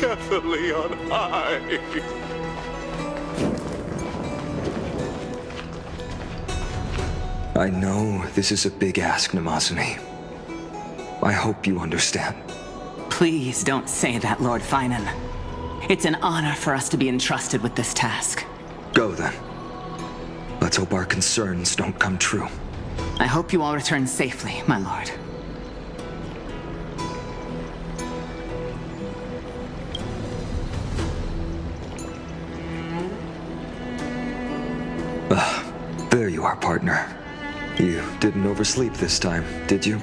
carefully on high. I know this is a big ask, Namazuni. I hope you understand. Please don't say that, Lord Finan. It's an honor for us to be entrusted with this task. Go then. Let's hope our concerns don't come true. I hope you all return safely, my lord. There you are, partner. You didn't oversleep this time, did you?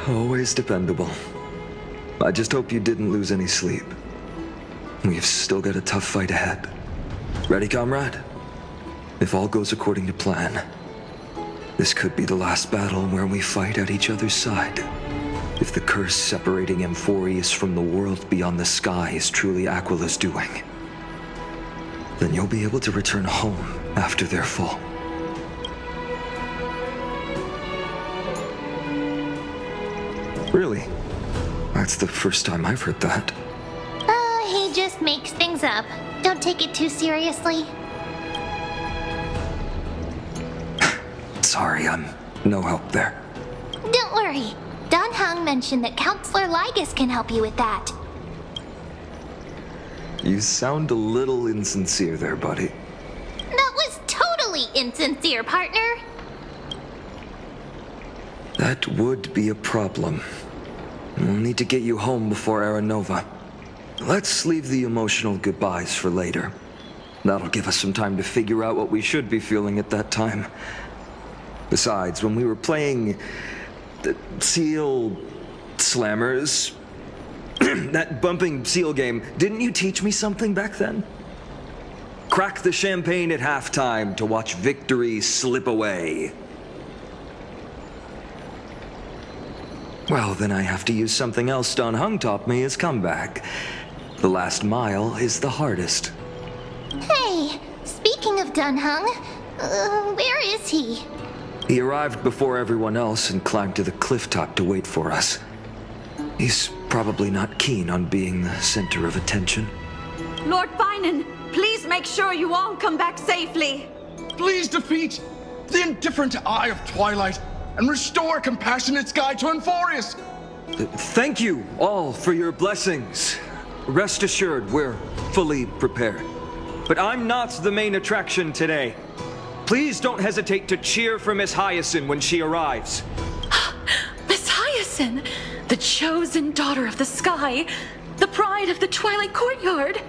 Always dependable. I just hope you didn't lose any sleep. We've still got a tough fight ahead. Ready, comrade? If all goes according to plan, this could be the last battle where we fight at each other's side. If the curse separating Amphorius from the world beyond the sky is truly Aquila's doing, then you'll be able to return home after their fall. Really? That's the first time I've heard that. He just makes things up. Don't take it too seriously. Sorry, I'm no help there. Don't worry. Don Hung mentioned that Counselor Ligus can help you with that. You sound a little insincere there, buddy. That was totally insincere, partner. That would be a problem. We'll need to get you home before Aranova. Let's leave the emotional goodbyes for later. That'll give us some time to figure out what we should be feeling at that time. Besides, when we were playing the Seal Slammers, that bumping seal game, didn't you teach me something back then? Crack the champagne at halftime to watch victory slip away. Well, then I have to use something else Don Hung taught me as comeback. The last mile is the hardest. Hey, speaking of Don Hung, where is he? He arrived before everyone else and climbed to the cliff top to wait for us. He's probably not keen on being the center of attention. Lord Finan, please make sure you all come back safely. Please defeat the indifferent eye of Twilight and restore compassionate sky to Amphorius. Thank you all for your blessings. Rest assured, we're fully prepared. But I'm not the main attraction today. Please don't hesitate to cheer for Miss Hyacinth when she arrives. Miss Hyacinth, the chosen daughter of the sky, the pride of the Twilight Courtyard.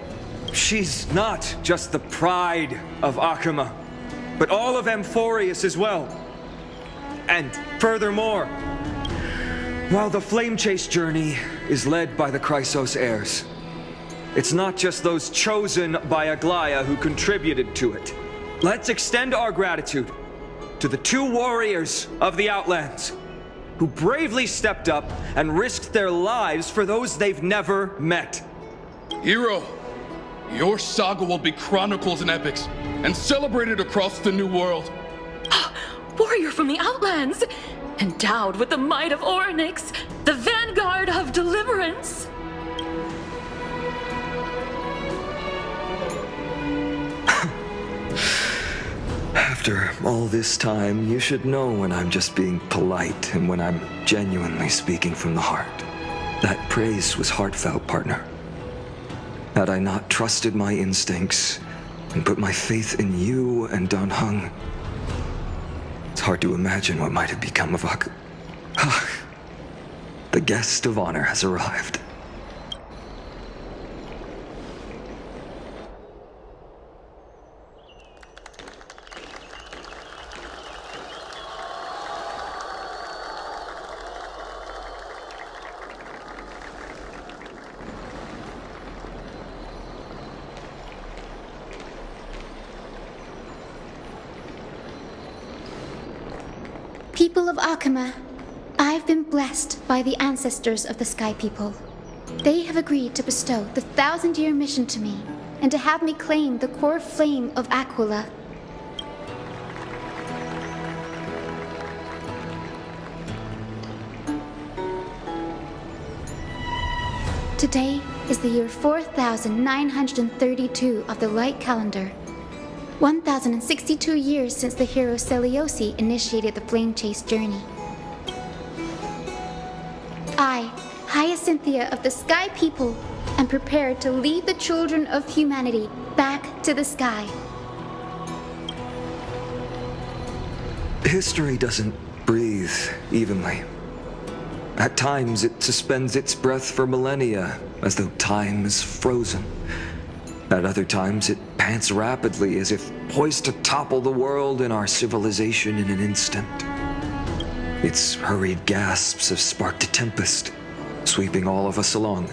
She's not just the pride of Akama, but all of Amphorius as well. And furthermore, while the Flame Chase journey is led by the Chrysos heirs, it's not just those chosen by Aglaya who contributed to it. Let's extend our gratitude to the 2 warriors of the Outlands who bravely stepped up and risked their lives for those they've never met. Hero, your saga will be chronicled in epics and celebrated across the New World. Warrior from the Outlands, endowed with the might of Orynyx, the vanguard of deliverance. After all this time, you should know when I'm just being polite and when I'm genuinely speaking from the heart. That praise was heartfelt, partner. Had I not trusted my instincts and put my faith in you and Don Hung, it's hard to imagine what might have become of Ak. The guest of honor has arrived. People of Akama, I've been blessed by the ancestors of the Sky People. They have agreed to bestow the 1,000-year mission to me, and to have me claim the core flame of Aquila. Today is the year 4932 of the light calendar. 1062 years since the hero Seliosi initiated the flame chase journey. I, Hyacinthia of the Sky People, am prepared to lead the children of humanity back to the sky. History doesn't breathe evenly. At times, it suspends its breath for millennia, as though time is frozen. At other times, it pants rapidly, as if poised to topple the world and our civilization in an instant. Its hurried gasps have sparked a tempest, sweeping all of us along.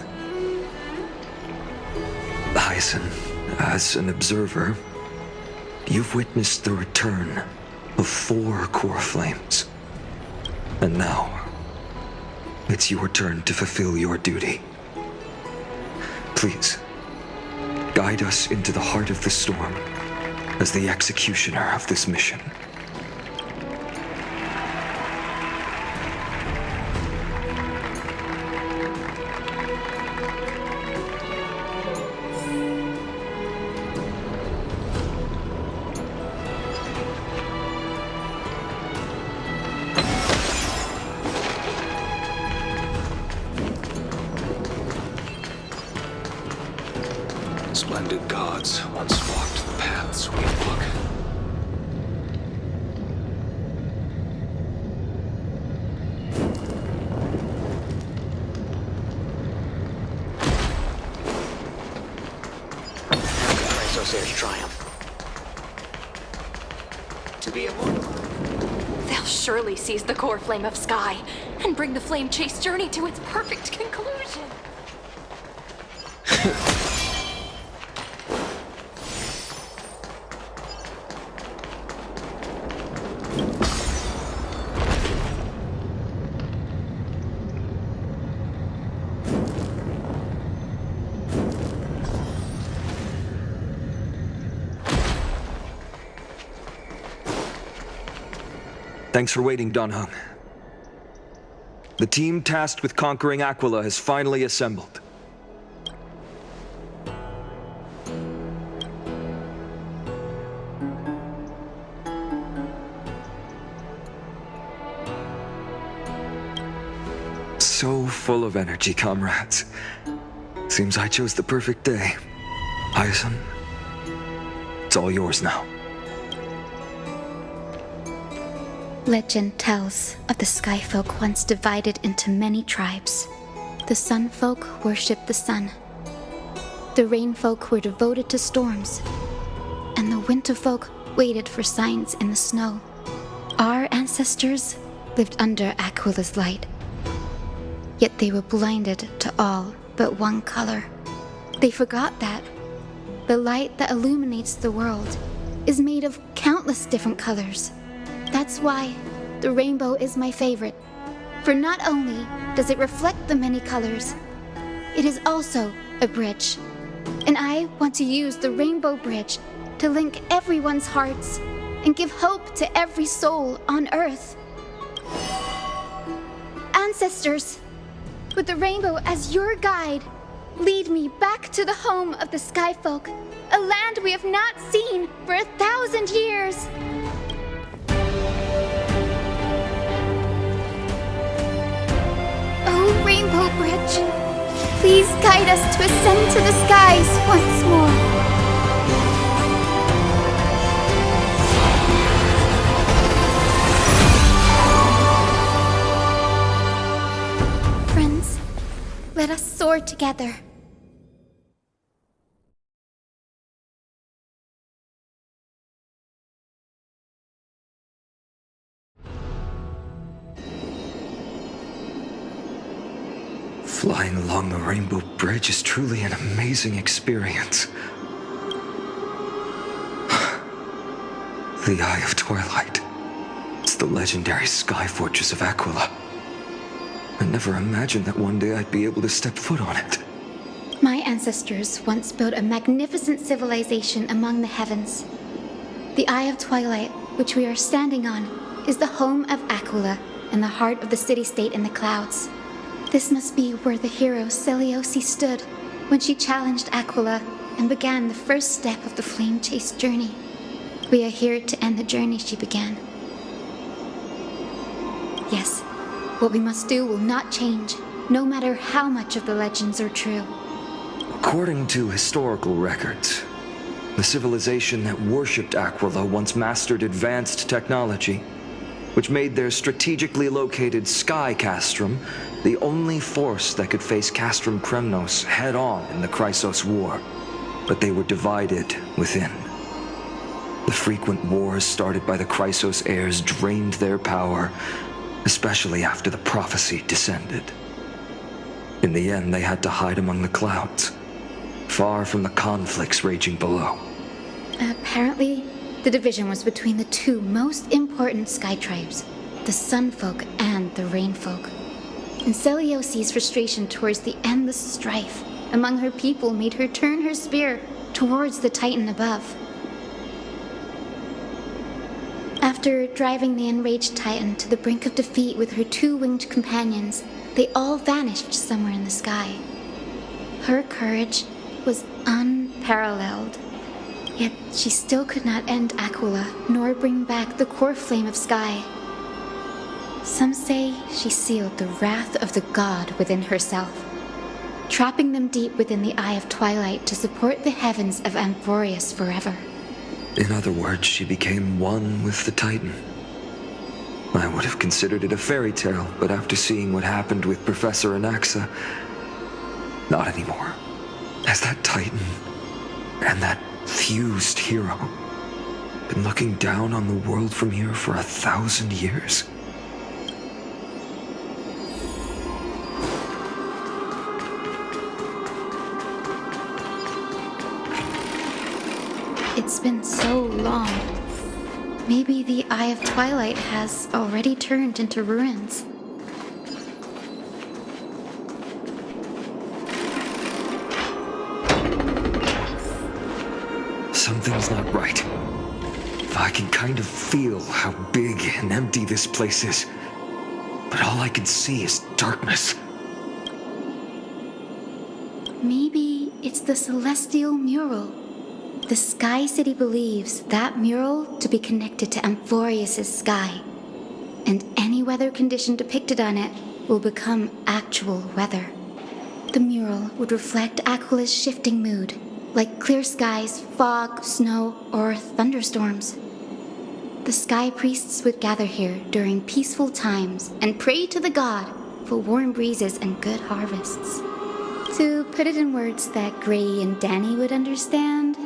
Hyacinth, as an observer, you've witnessed the return of 4 core flames. And now, it's your turn to fulfill your duty. Please, guide us into the heart of the storm as the executioner of this mission. Splendid gods once walked the paths we walk. Chrysosaur's triumph. To be immortal. They'll surely seize the core flame of Sky and bring the flame chase journey to its perfect conclusion. Thanks for waiting, Donhung. The team tasked with conquering Aquila has finally assembled. So full of energy, comrades. Seems I chose the perfect day. Hyacinth, it's all yours now. Legend tells of the Sky Folk once divided into many tribes. The Sun Folk worshipped the sun. The Rain Folk were devoted to storms. And the Winter Folk waited for signs in the snow. Our ancestors lived under Aquila's light. Yet they were blinded to all but one color. They forgot that the light that illuminates the world is made of countless different colors. That's why the rainbow is my favorite. For not only does it reflect the many colors, it is also a bridge. And I want to use the rainbow bridge to link everyone's hearts and give hope to every soul on Earth. Ancestors, with the rainbow as your guide, lead me back to the home of the Sky Folk, a land we have not seen for 1,000 years. Oh, Rainbow Bridge, please guide us to ascend to the skies once more. Friends, let us soar together. Flying along the Rainbow Bridge is truly an amazing experience. The Eye of Twilight. It's the legendary sky fortress of Aquila. I never imagined that one day I'd be able to step foot on it. My ancestors once built a magnificent civilization among the heavens. The Eye of Twilight, which we are standing on, is the home of Aquila and the heart of the city-state in the clouds. This must be where the hero Celiosi stood when she challenged Aquila and began the first step of the flame chase journey. We are here to end the journey she began. Yes, what we must do will not change, no matter how much of the legends are true. According to historical records, the civilization that worshipped Aquila once mastered advanced technology, which made their strategically located sky castrum the only force that could face Castrum Kremnos head-on in the Chrysos War. But they were divided within. The frequent wars started by the Chrysos heirs drained their power, especially after the prophecy descended. In the end, they had to hide among the clouds, far from the conflicts raging below. Apparently, the division was between the two most important sky tribes, the Sunfolk and the Rainfolk. And Celiosi's frustration towards the endless strife among her people made her turn her spear towards the Titan above. After driving the enraged Titan to the brink of defeat with her two-winged companions, they all vanished somewhere in the sky. Her courage was unparalleled. Yet she still could not end Aquila, nor bring back the core flame of sky. Some say she sealed the wrath of the god within herself, trapping them deep within the Eye of Twilight to support the heavens of Amphorius forever. In other words, she became one with the Titan. I would have considered it a fairy tale, but after seeing what happened with Professor Anaxa, not anymore. As that Titan and that fused hero been looking down on the world from here for 1,000 years. It's been so long. Maybe the Eye of Twilight has already turned into ruins. Something's not right. I can kind of feel how big and empty this place is, but all I can see is darkness. Maybe it's the celestial mural. The Sky City believes that mural to be connected to Amphorius' sky, and any weather condition depicted on it will become actual weather. The mural would reflect Aquila's shifting mood, like clear skies, fog, snow, or thunderstorms. The sky priests would gather here during peaceful times and pray to the god for warm breezes and good harvests. To put it in words that Gray and Danny would understand,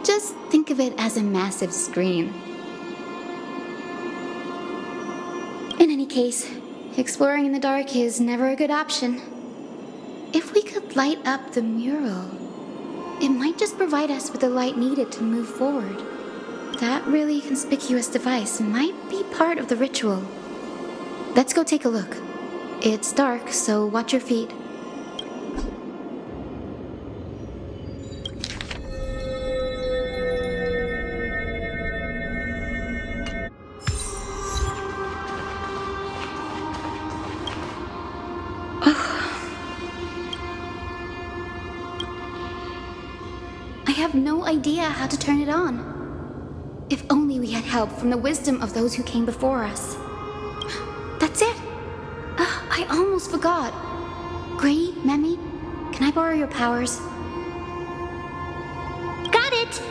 just think of it as a massive screen. In any case, exploring in the dark is never a good option. If we could light up the mural, it might just provide us with the light needed to move forward. That really conspicuous device might be part of the ritual. Let's go take a look. It's dark, so watch your feet. I have no idea how to turn it on. If only we had help from the wisdom of those who came before us. That's it! I almost forgot. Gray, Memi, can I borrow your powers? Got it!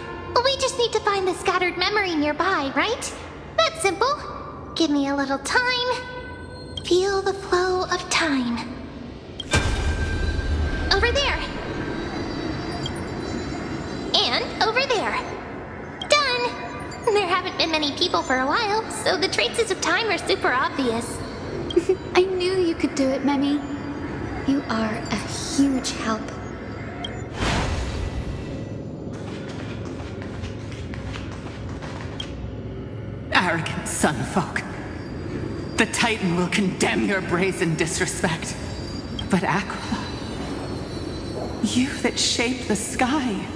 We just need to find the scattered memory nearby, right? That's simple. Give me a little time. Feel the flow of time. Over there. And over there. Done! There haven't been many people for a while, so the traces of time are super obvious. I knew you could do it, Memi. You are a huge help. Arrogant sunfolk. The Titan will condemn your brazen disrespect. But Aquila, you that shape the sky,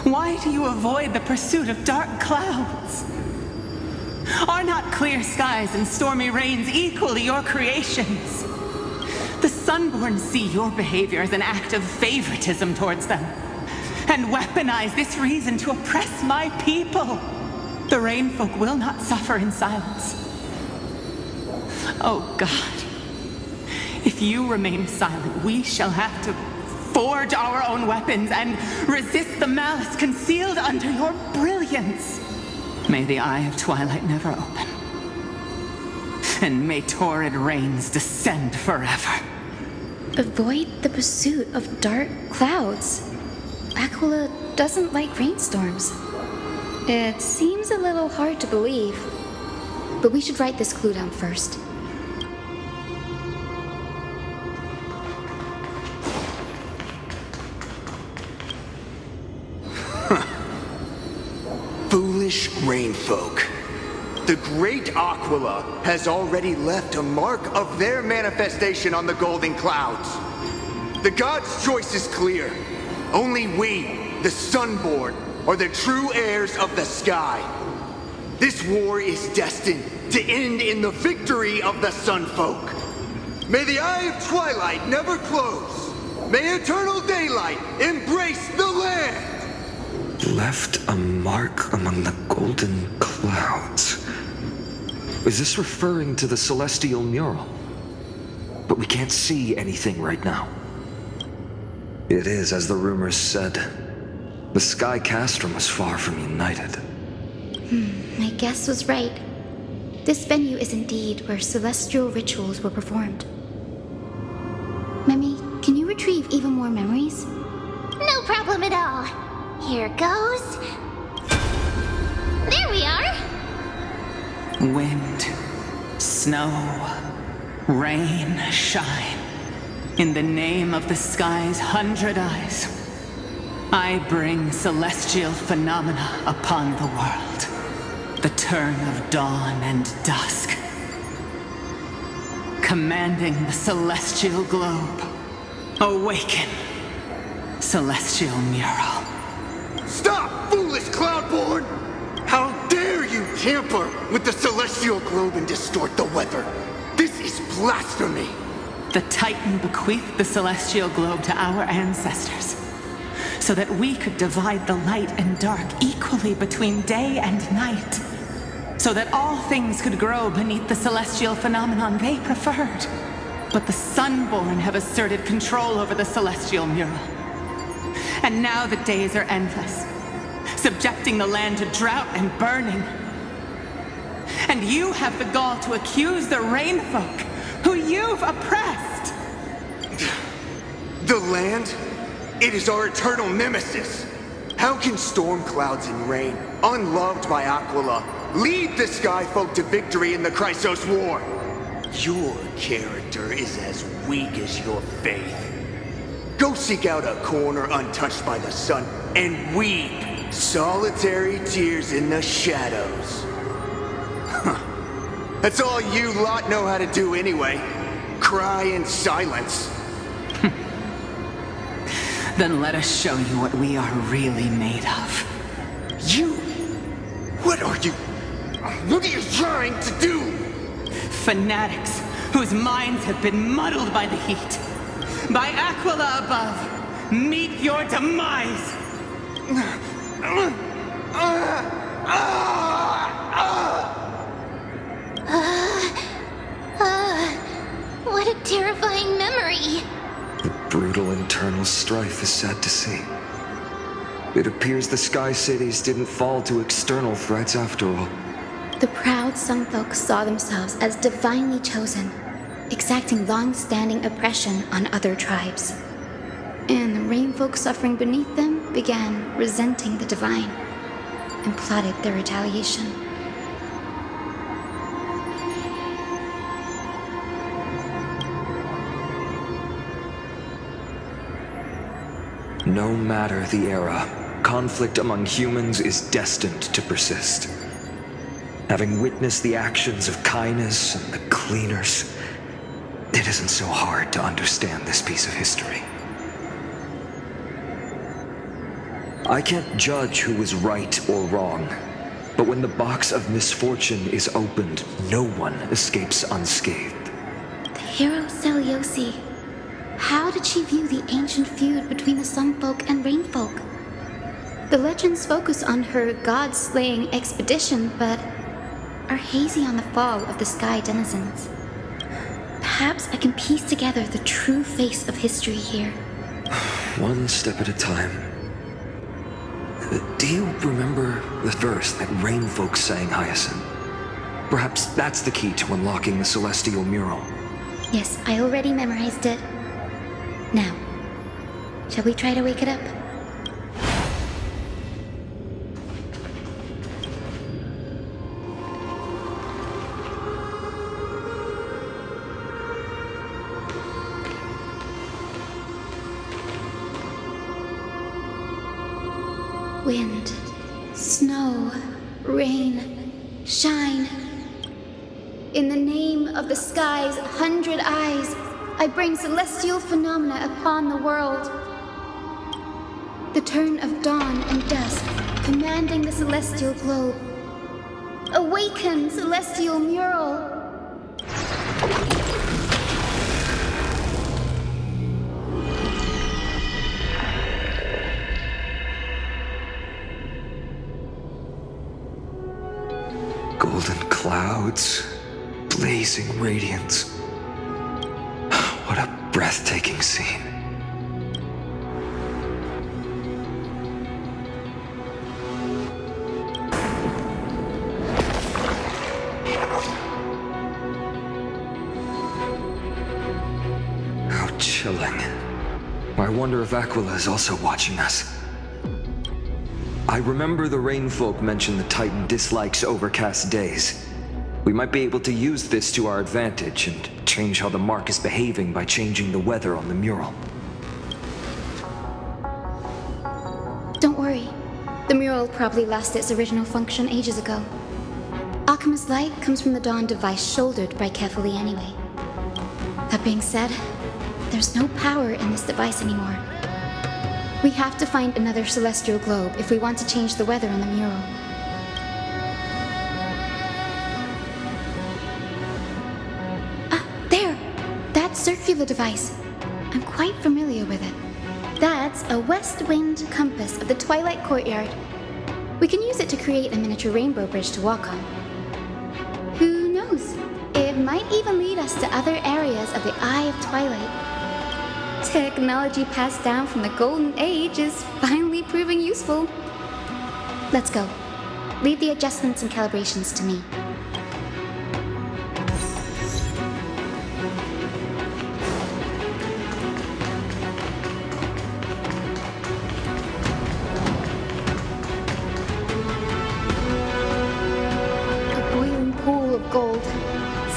why do you avoid the pursuit of dark clouds? Are not clear skies and stormy rains equally your creations? The Sunborn see your behavior as an act of favoritism towards them, and weaponize this reason to oppress my people, the Rainfolk will not suffer in silence. Oh God, if you remain silent, we shall have to forge our own weapons and resist the malice concealed under your brilliance. May the Eye of Twilight never open, and may torrid rains descend forever. Avoid the pursuit of dark clouds. Aquila doesn't like rainstorms. It seems a little hard to believe, but we should write this clue down first. Foolish Rainfolk. The great Aquila has already left a mark of their manifestation on the golden clouds. The gods' choice is clear. Only we, the Sunborn, are the true heirs of the sky. This war is destined to end in the victory of the Sunfolk. May the Eye of Twilight never close. May eternal daylight embrace the land. Left a mark among the golden clouds. Is this referring to the celestial mural? But we can't see anything right now. It is, as the rumors said. The Sky Castrum was far from united. My guess was right. This venue is indeed where celestial rituals were performed. Memi, can you retrieve even more memories? No problem at all. Here goes. There we are. Wind, snow, rain, shine. In the name of the sky's 100 eyes, I bring celestial phenomena upon the world. The turn of dawn and dusk. Commanding the celestial globe. Awaken, celestial mural. Stop, foolish Cloudborn! How dare you tamper with the celestial globe and distort the weather? This is blasphemy! The Titan bequeathed the celestial globe to our ancestors, so that we could divide the light and dark equally between day and night, so that all things could grow beneath the celestial phenomenon they preferred. But the Sunborn have asserted control over the celestial mural. And now the days are endless, subjecting the land to drought and burning. And you have the gall to accuse the Rainfolk, who you've oppressed. The land? It is our eternal nemesis. How can storm clouds and rain, unloved by Aquila, lead the Skyfolk to victory in the Chrysos War? Your character is as weak as your faith. Go seek out a corner untouched by the sun and weep solitary tears in the shadows. Huh. That's all you lot know how to do anyway. Cry in silence. Then let us show you what we are really made of. You? What are you? What are you trying to do? Fanatics whose minds have been muddled by the heat. By Aquila above, meet your demise! What a terrifying memory. The brutal internal strife is sad to see. It appears the Sky Cities didn't fall to external threats after all. The proud Sunfolk saw themselves as divinely chosen, exacting long-standing oppression on other tribes. And the Rainfolk suffering beneath them began resenting the divine and plotted their retaliation. No matter the era, conflict among humans is destined to persist. Having witnessed the actions of Kindness and the Cleaners, it isn't so hard to understand this piece of history. I can't judge who is right or wrong, but when the box of misfortune is opened, no one escapes unscathed. The hero Seliosi, How did she view the ancient feud between the Sunfolk and Rainfolk? The legends focus on her god-slaying expedition, but are hazy on the fall of the sky denizens. Perhaps I can piece together the true face of history here. One step at a time. Do you remember the verse that Rainfolk sang, Hyacinth? Perhaps that's the key to unlocking the celestial mural. Yes, I already memorized it. Now, shall we try to wake it up? Wind, snow, rain, shine. In the name of the sky's 100 eyes, I bring celestial phenomena upon the world. The turn of dawn and dusk, commanding the celestial globe. Awaken, celestial mural! Golden clouds, blazing radiance. What a breathtaking scene. How chilling. I wonder if Aquila is also watching us. I remember the Rainfolk mentioned the Titan dislikes overcast days. We might be able to use this to our advantage and change how the mark is behaving by changing the weather on the mural. Don't worry. The mural probably lost its original function ages ago. Akima's light comes from the Dawn device shouldered by Kefali anyway. That being said, there's no power in this device anymore. We have to find another celestial globe if we want to change the weather on the mural. Ah, there! That circular device. I'm quite familiar with it. That's a west wind compass of the Twilight Courtyard. We can use it to create a miniature rainbow bridge to walk on. Who knows? It might even lead us to other areas of the Eye of Twilight. Technology passed down from the Golden Age is finally proving useful. Let's go. Leave the adjustments and calibrations to me. A boiling pool of gold,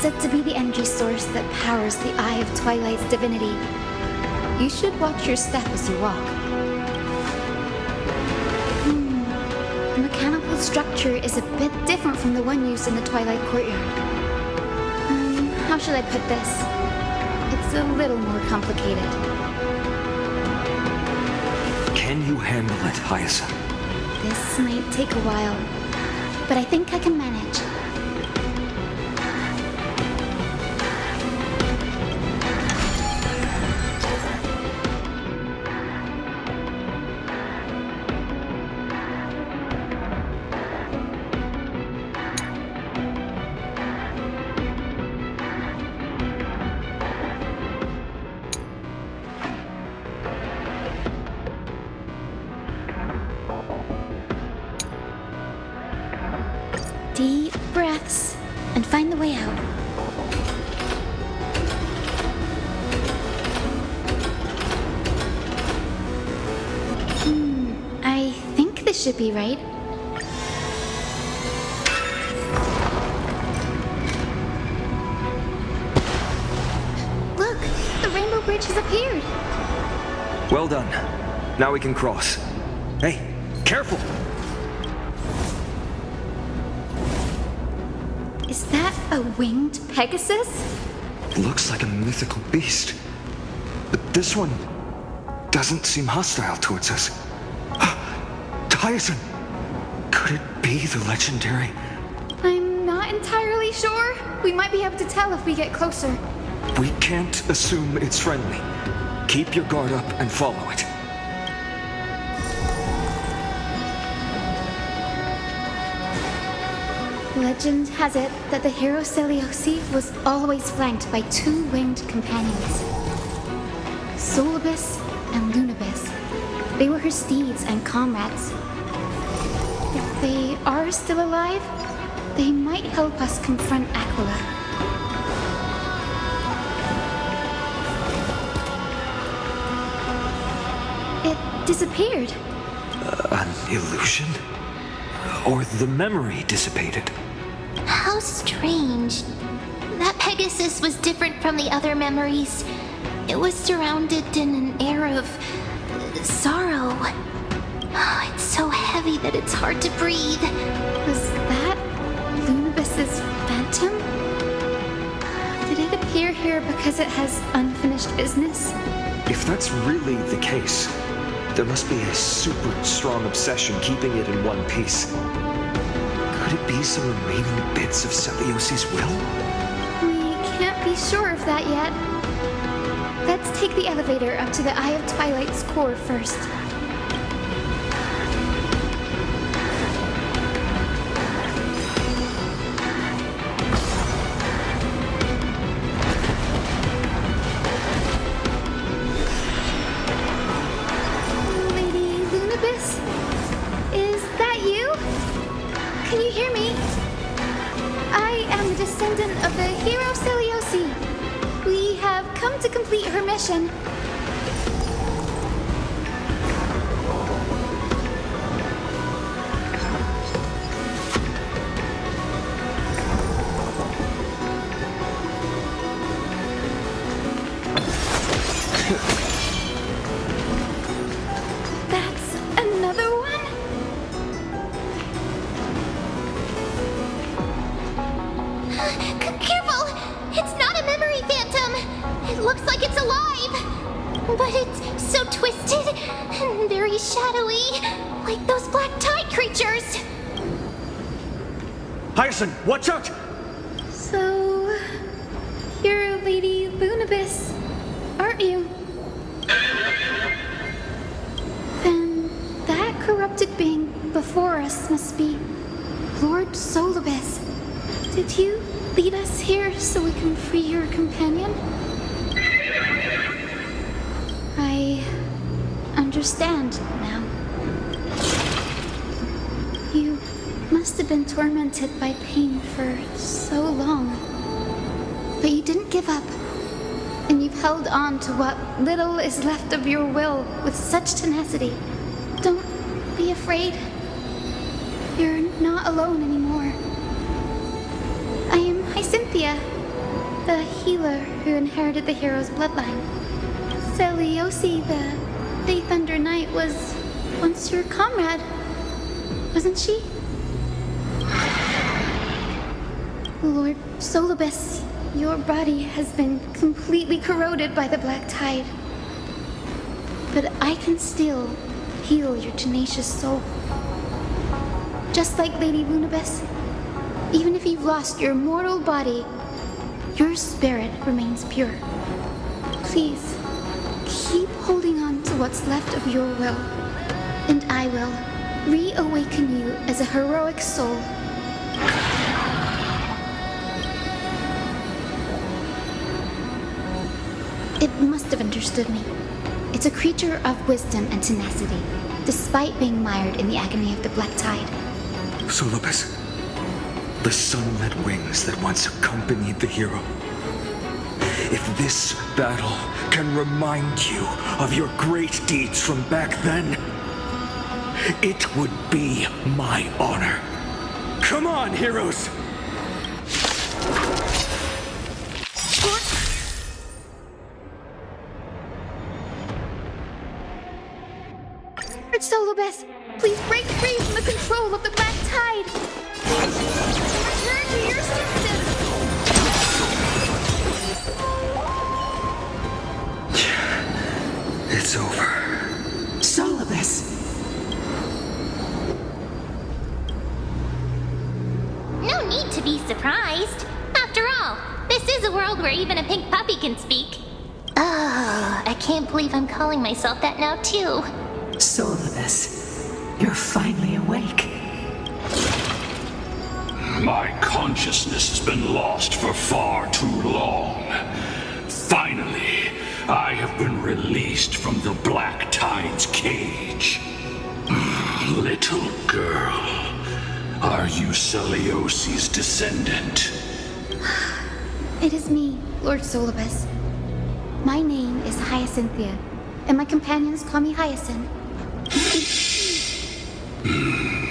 said to be the energy source that powers the Eye of Twilight's divinity. You should watch your step as you walk. The mechanical structure is a bit different from the one used in the Twilight Courtyard. How should I put this? It's a little more complicated. Can you handle it, Hyacinth? This might take a while, but I think I can manage. Deep breaths and find the way out. I think this should be right. Look, the rainbow bridge has appeared. Well done. Now we can cross. Hey, careful! Is that a winged Pegasus? Looks like a mythical beast. But this one doesn't seem hostile towards us. Hyacinth! Could it be the legendary? I'm not entirely sure. We might be able to tell if we get closer. We can't assume it's friendly. Keep your guard up and follow it. Legend has it that the hero Seliosi was always flanked by two winged companions, Solibus and Lunabis. They were her steeds and comrades. If they are still alive, they might help us confront Aquila. It disappeared. An illusion? Or the memory dissipated? How strange. That Pegasus was different from the other memories. It was surrounded in an air of sorrow. Oh, it's so heavy that it's hard to breathe. Was that Lunabis's phantom? Did it appear here because it has unfinished business? If that's really the case, there must be a super strong obsession keeping it in one piece. Could it be some remaining bits of Seliosi's will? We can't be sure of that yet. Let's take the elevator up to the Eye of Twilight's core first. Lady Lunabis? Is that you? Can you hear me? I am the descendant of the hero Seliosi. We have come to complete her mission. That's another one? Careful! It's not a memory phantom! It looks like it's alive! But it's so twisted and very shadowy, like those black tide creatures! Hyacinth, watch out! So, you're Lady Lunabis, aren't you? Then that corrupted being before us must be Lord Solibus. Did you lead us here so we can free your companion? I understand now. You must have been tormented by pain for so long. But you didn't give up. And you've held on to what little is left of your will with such tenacity. Don't be afraid. You're not alone anymore. I am Hyacinthia, the healer who inherited the hero's bloodline. Seliosi, the Day Thunder Knight, was once your comrade, wasn't she? Lord Solibus, your body has been completely corroded by the black tide. But I can still heal your tenacious soul. Just like Lady Lunabis, even if you've lost your mortal body, your spirit remains pure. Please, keep holding on to what's left of your will, and I will reawaken you as a heroic soul. It must have understood me. It's a creature of wisdom and tenacity, despite being mired in the agony of the black tide. Solibus, the sunlit wings that once accompanied the hero. If this battle can remind you of your great deeds from back then, it would be my honor. Come on, heroes! Lord Solibus, please break free from the control of the black tide! Return to your senses! It's over. Solibus. No need to be surprised. After all, this is a world where even a pink puppy can speak. Oh, I can't believe I'm calling myself that now, too. Solidus, you're finally awake. My consciousness has been lost for far too long. Finally, I have been released from the Black Tide's cage. Little girl, are you Celiosi's descendant? It is me, Lord Solibus. My name is Hyacinthia, and my companions call me Hyacinth.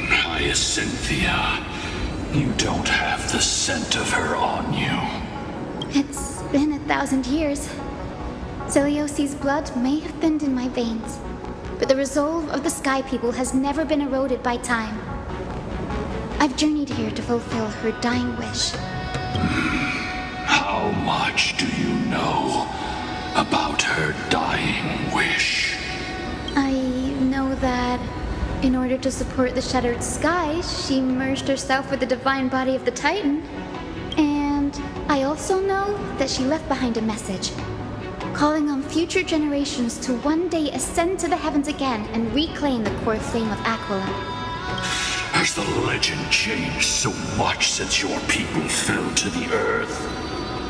Hyacinthia, you don't have the scent of her on you. It's been 1,000 years. Celiosi's blood may have thinned in my veins, but the resolve of the Sky People has never been eroded by time. I've journeyed here to fulfill her dying wish. How much do you know about her dying wish? I know that in order to support the shattered sky, she merged herself with the divine body of the Titan. And I also know that she left behind a message, calling on future generations to one day ascend to the heavens again and reclaim the core flame of Aquila. Has the legend changed so much since your people fell to the earth?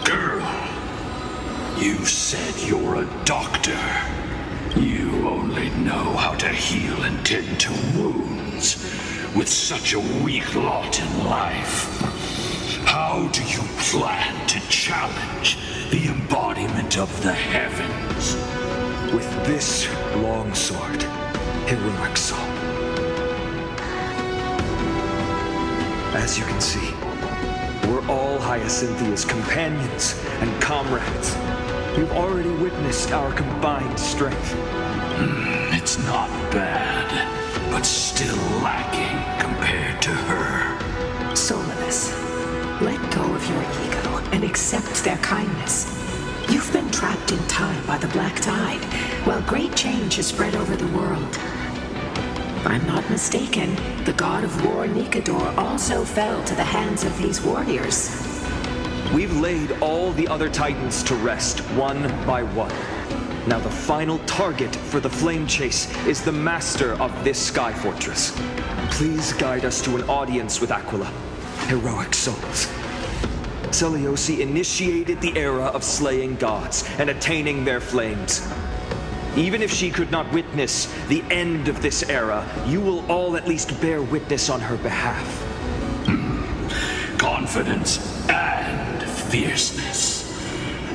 Girl, you said you're a doctor. You only know how to heal and tend to wounds with such a weak lot in life. How do you plan to challenge the embodiment of the heavens? With this long sword, heroic soul. As you can see, we're all Hyacinthia's companions and comrades. You've already witnessed our combined strength. It's not bad, but still lacking compared to her. Solidus, let go of your ego and accept their kindness. You've been trapped in time by the Black Tide, while great change has spread over the world. If I'm not mistaken, the god of war Nikador also fell to the hands of these warriors. We've laid all the other Titans to rest, one by one. Now the final target for the flame chase is the master of this sky fortress. Please guide us to an audience with Aquila. Heroic souls. Celiosi initiated the era of slaying gods and attaining their flames. Even if she could not witness the end of this era, you will all at least bear witness on her behalf. Confidence and fierceness.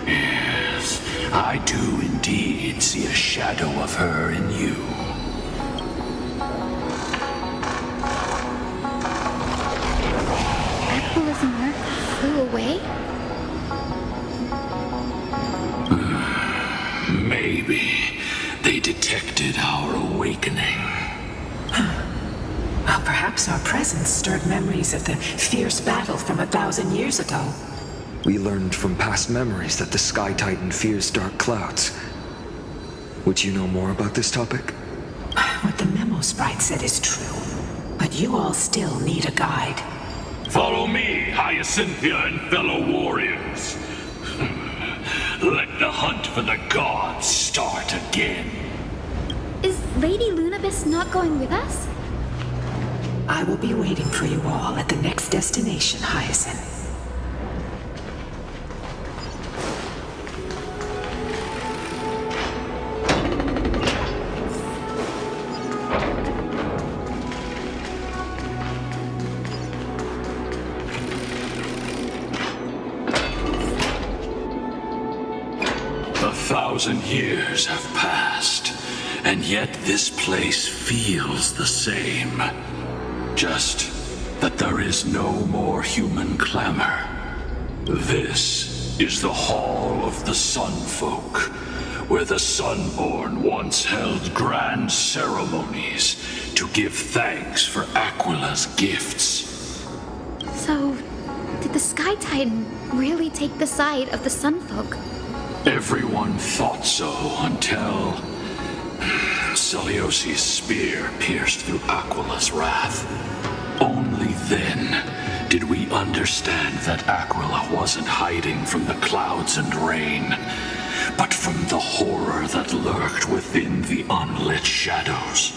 Yes, I do indeed see a shadow of her in you. Aquila's mark flew away? Maybe they detected our awakening. Well, perhaps our presence stirred memories of the fierce battle from 1,000 years ago. We learned from past memories that the Sky Titan fears dark clouds. Would you know more about this topic? What the memo sprite said is true, but you all still need a guide. Follow me, Hyacinthia and fellow warriors. Let the hunt for the gods start again. Is Lady Lunabis not going with us? I will be waiting for you all at the next destination, Hyacinth. A 1,000 years have passed, and yet this place feels the same. Just that there is no more human clamor. This is the Hall of the Sun Folk, where the Sunborn once held grand ceremonies to give thanks for Aquila's gifts. So, did the Sky Titan really take the side of the Sunfolk? Everyone thought so until Celiosi's spear pierced through Aquila's wrath. Only then did we understand that Aquila wasn't hiding from the clouds and rain, but from the horror that lurked within the unlit shadows.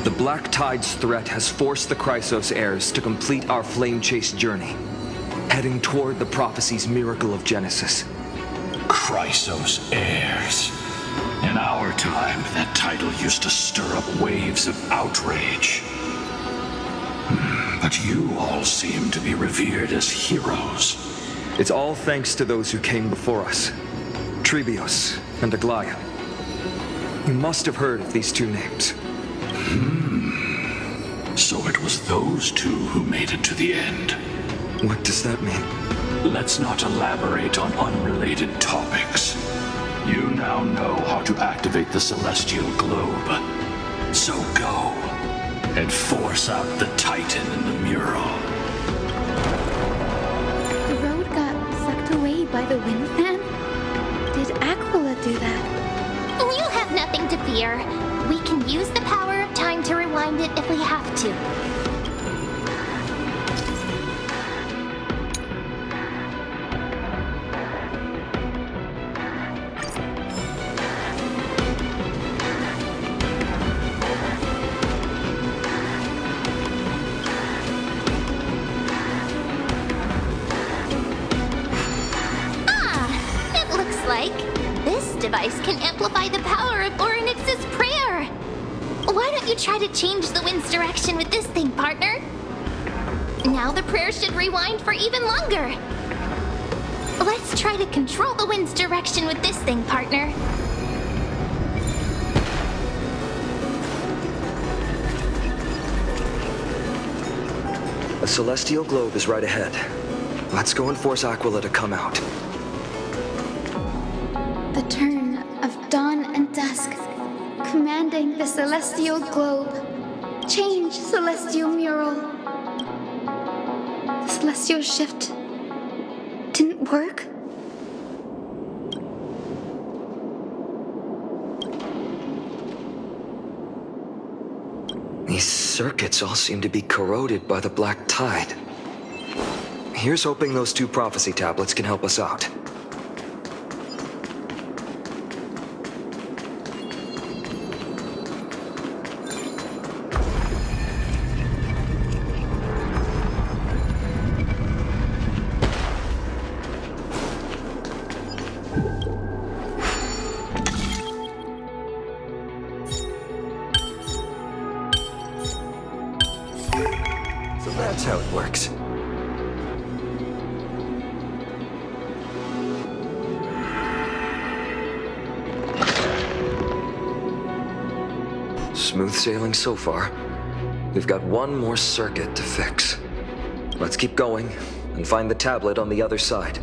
The Black Tide's threat has forced the Chrysos heirs to complete our flame chase journey, heading toward the prophecy's miracle of Genesis. Chrysos heirs. In our time, that title used to stir up waves of outrage. But you all seem to be revered as heroes. It's all thanks to those who came before us, Trebios and Aglaia. You must have heard of these two names. So it was those two who made it to the end. What does that mean? Let's not elaborate on unrelated topics. You now know how to activate the celestial globe. So go and force out the Titan in the mural. The road got sucked away by the wind fan? Did Aquila do that? You have nothing to fear. We can use the power of time to rewind it if we have to. This device can amplify the power of Orynyx's prayer. Why don't you try to change the wind's direction with this thing, partner? Now the prayer should rewind for even longer. Let's try to control the wind's direction with this thing, partner. A celestial globe is right ahead. Let's go and force Aquila to come out. The turn of dawn and dusk, commanding the celestial globe. Change, celestial mural. The celestial shift didn't work? These circuits all seem to be corroded by the Black Tide. Here's hoping those two prophecy tablets can help us out. So that's how it works. Smooth sailing so far. We've got one more circuit to fix. Let's keep going and find the tablet on the other side.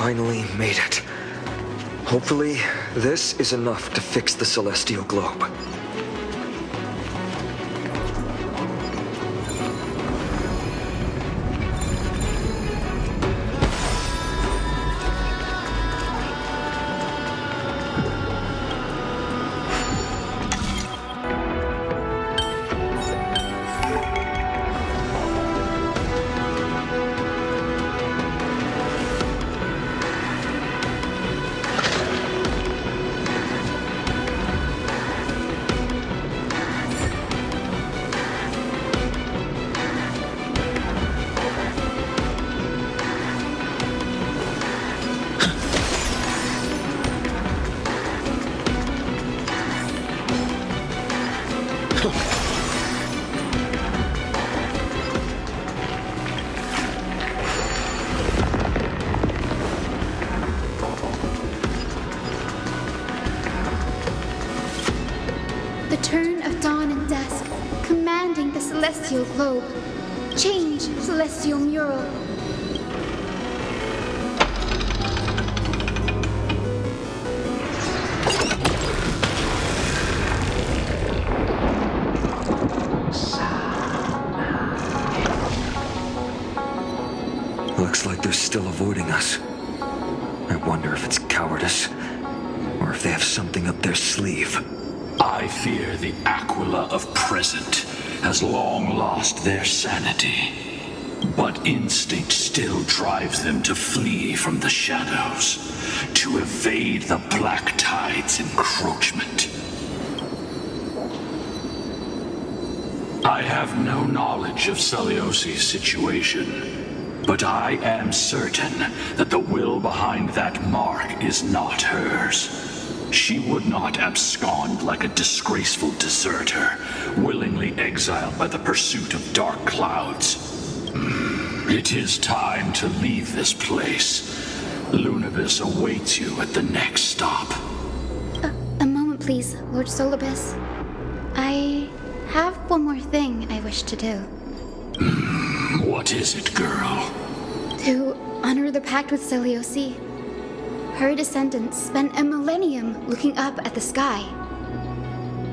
Finally made it. Hopefully, this is enough to fix the celestial globe. celestial globe. Change, celestial mural. Looks like they're still avoiding us. I wonder if it's cowardice, or if they have something up their sleeve. I fear the Aquila of present has long lost their sanity. But instinct still drives them to flee from the shadows, to evade the Black Tide's encroachment. I have no knowledge of Celiosi's situation, but I am certain that the will behind that mark is not hers. She would not abscond like a disgraceful deserter, willingly exiled by the pursuit of dark clouds. It is time to leave this place. Lunavis awaits you at the next stop. A moment, please, Lord Solibus. I have one more thing I wish to do. What is it, girl? To honor the pact with Celiosi. Her descendants spent a millennium looking up at the sky.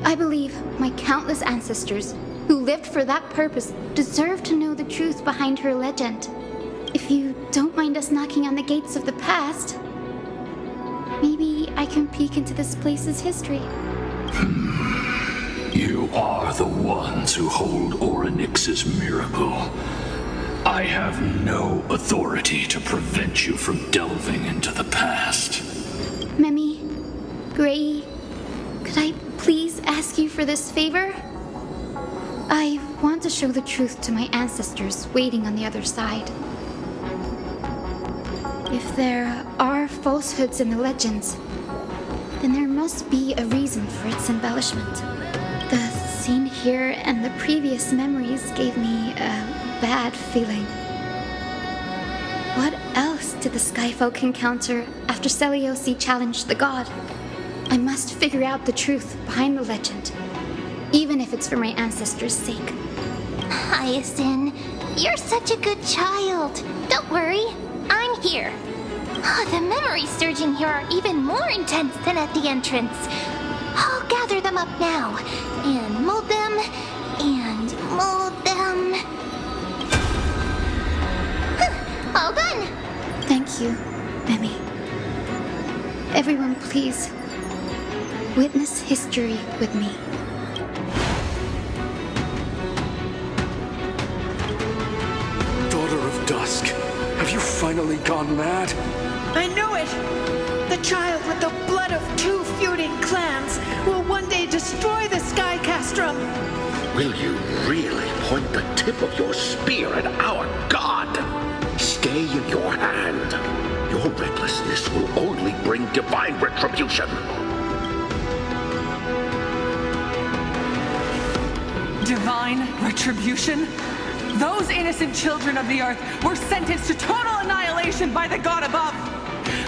I believe my countless ancestors who lived for that purpose deserve to know the truth behind her legend. If you don't mind us knocking on the gates of the past, maybe I can peek into this place's history. You are the ones who hold Orynyx's miracle. I have no authority to prevent you from delving into the past. Memi, Gray, could I please ask you for this favor? I want to show the truth to my ancestors waiting on the other side. If there are falsehoods in the legends, then there must be a reason for its embellishment. The scene here and the previous memories gave me a bad feeling. What else did the Skyfolk encounter after Celiosi challenged the god? I must figure out the truth behind the legend, even if it's for my ancestors' sake. Hyacinth, you're such a good child. Don't worry, I'm here. Oh, the memories surging here are even more intense than at the entrance. I'll gather them up now, and mold them, and mold them. Huh, all done. Thank you, Memi. Everyone, please, witness history with me. Daughter of Dusk, have you finally gone mad? I knew it! The child with the blood of two feuding clans will one day destroy the Sky Castrum! Will you really point the tip of your spear at our god? Stay in your hand. Your recklessness will only bring divine retribution. Divine retribution? Those innocent children of the earth were sentenced to total annihilation by the god above,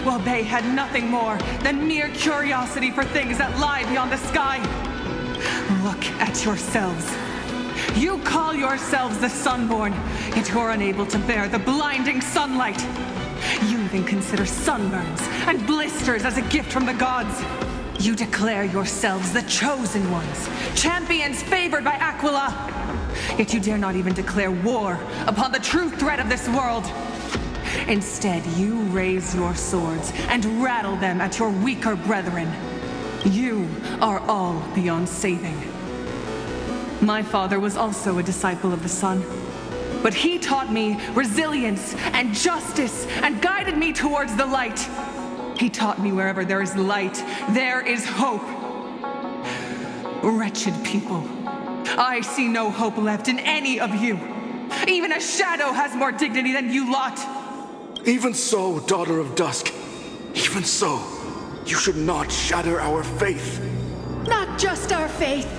while they had nothing more than mere curiosity for things that lie beyond the sky. Look at yourselves. You call yourselves the Sunborn, yet you're unable to bear the blinding sunlight. You even consider sunburns and blisters as a gift from the gods. You declare yourselves the chosen ones, champions favored by Aquila. Yet you dare not even declare war upon the true threat of this world. Instead, you raise your swords and rattle them at your weaker brethren. You are all beyond saving. My father was also a disciple of the sun, but he taught me resilience and justice and guided me towards the light. He taught me wherever there is light, there is hope. Wretched people, I see no hope left in any of you. Even a shadow has more dignity than you lot. Even so, Daughter of Dusk, even so, you should not shatter our faith. Not just our faith.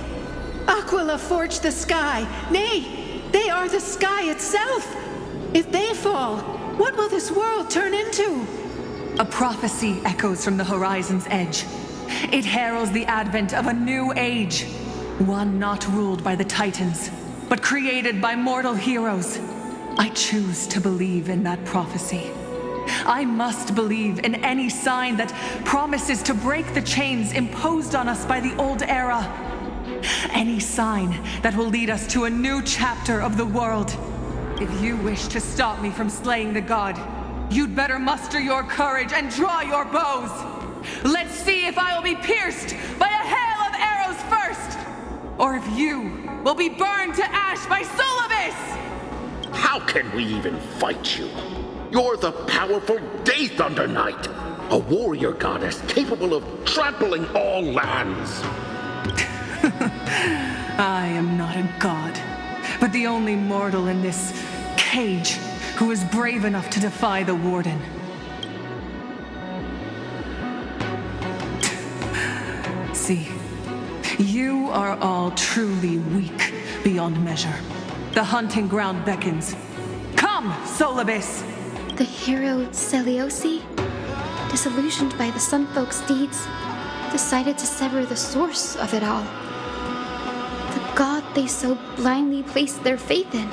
Aquila forged the sky. Nay, they are the sky itself. If they fall, what will this world turn into? A prophecy echoes from the horizon's edge. It heralds the advent of a new age, one not ruled by the Titans, but but created by mortal heroes. I choose to believe in that prophecy. I must believe in any sign that promises to break the chains imposed on us by the old era. Any sign that will lead us to a new chapter of the world. If you wish to stop me from slaying the god, you'd better muster your courage and draw your bows. Let's see if I will be pierced by a hail of arrows first, or if you will be burned to ash by Solibus! How can we even fight you? You're the powerful Day Thunder Knight, a warrior goddess capable of trampling all lands. I am not a god, but the only mortal in this cage who is brave enough to defy the Warden. See, you are all truly weak beyond measure. The hunting ground beckons. Come, Solibus! The hero Celiosi, disillusioned by the Sunfolk's deeds, decided to sever the source of it all. The god they so blindly placed their faith in.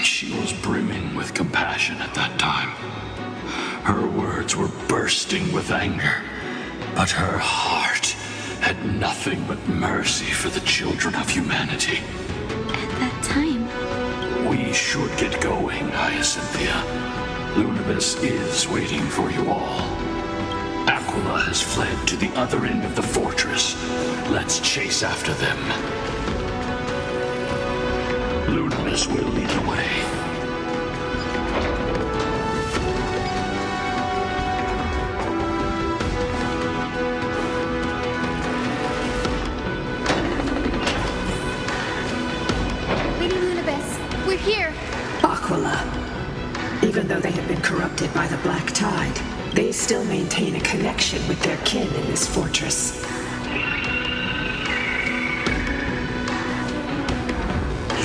She was brimming with compassion at that time. Her words were bursting with anger, but her heart had nothing but mercy for the children of humanity. At that time, We should get going, Hyacinthia. Lunibus is waiting for you all. Aquila has fled to the other end of the fortress. Let's chase after them. Lunibus will lead the way. Lady Lunibus, we're here. Aquila. Even though they have been corrupted by the Black Tide, they still maintain a connection with their kin in this fortress.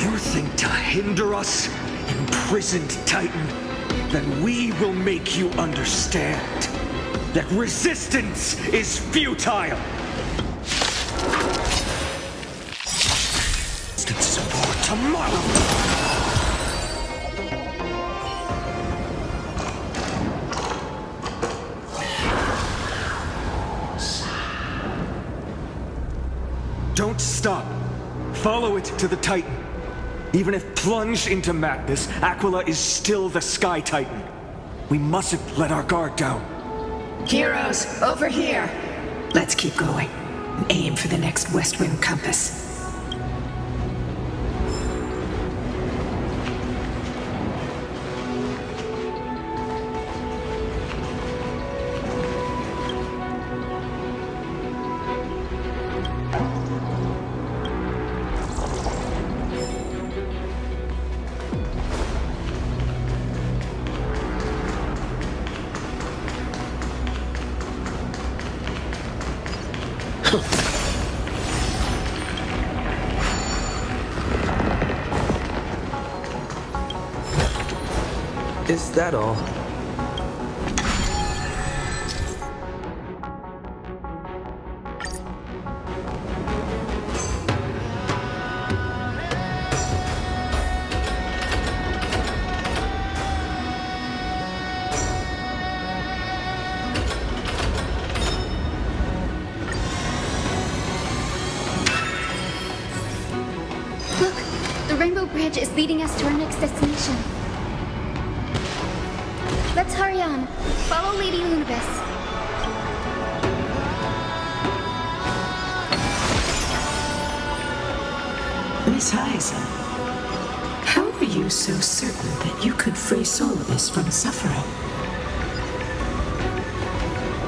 You think to hinder us, imprisoned Titan? Then we will make you understand that resistance is futile! Resistance for tomorrow! Don't stop. Follow it to the Titan. Even if plunged into madness, Aquila is still the Sky Titan. We mustn't let our guard down. Heroes, over here! Let's keep going and aim for the next west wind compass. Is that all? Look, the Rainbow Bridge is leading us to our next destination. Let's hurry on. Follow Lady Lunibus. Miss Hyacinth, how are you so certain that you could free Solibus from suffering?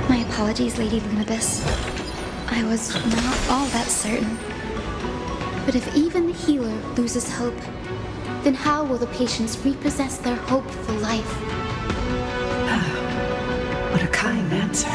My apologies, Lady Lunibus. I was not all that certain. But if even the healer loses hope, then how will the patients repossess their hope for life? What a kind answer.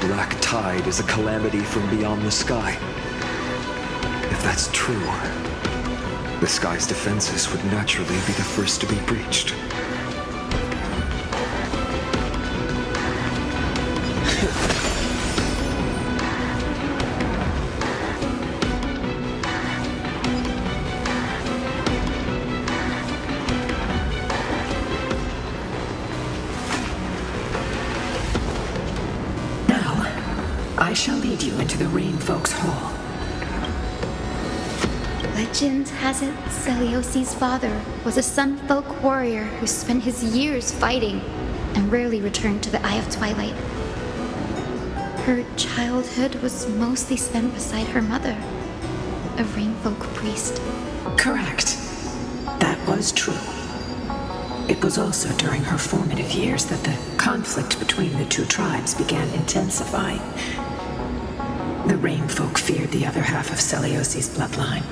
black tide is a calamity from beyond the sky. If that's true, the sky's defenses would naturally be the first to be breached. I shall lead you into the Rain Folk's Hall. Legend has it Celiosi's father was a Sun Folk warrior who spent his years fighting and rarely returned to the Eye of Twilight. Her childhood was mostly spent beside her mother, a Rain Folk priest. Correct. That was true. It was also during her formative years that the conflict between the two tribes began intensifying. The Rain Folk feared the other half of Celiosi's bloodline,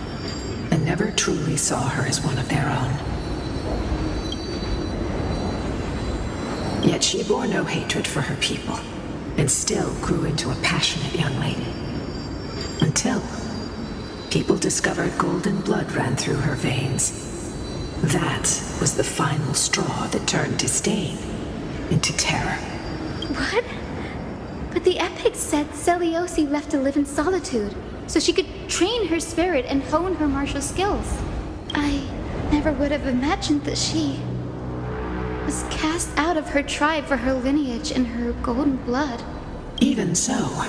and never truly saw her as one of their own. Yet she bore no hatred for her people, and still grew into a passionate young lady. Until people discovered golden blood ran through her veins. That was the final straw that turned disdain into terror. What? But the epics said Celiosi left to live in solitude, so she could train her spirit and hone her martial skills. I never would have imagined that she was cast out of her tribe for her lineage and her golden blood. Even so,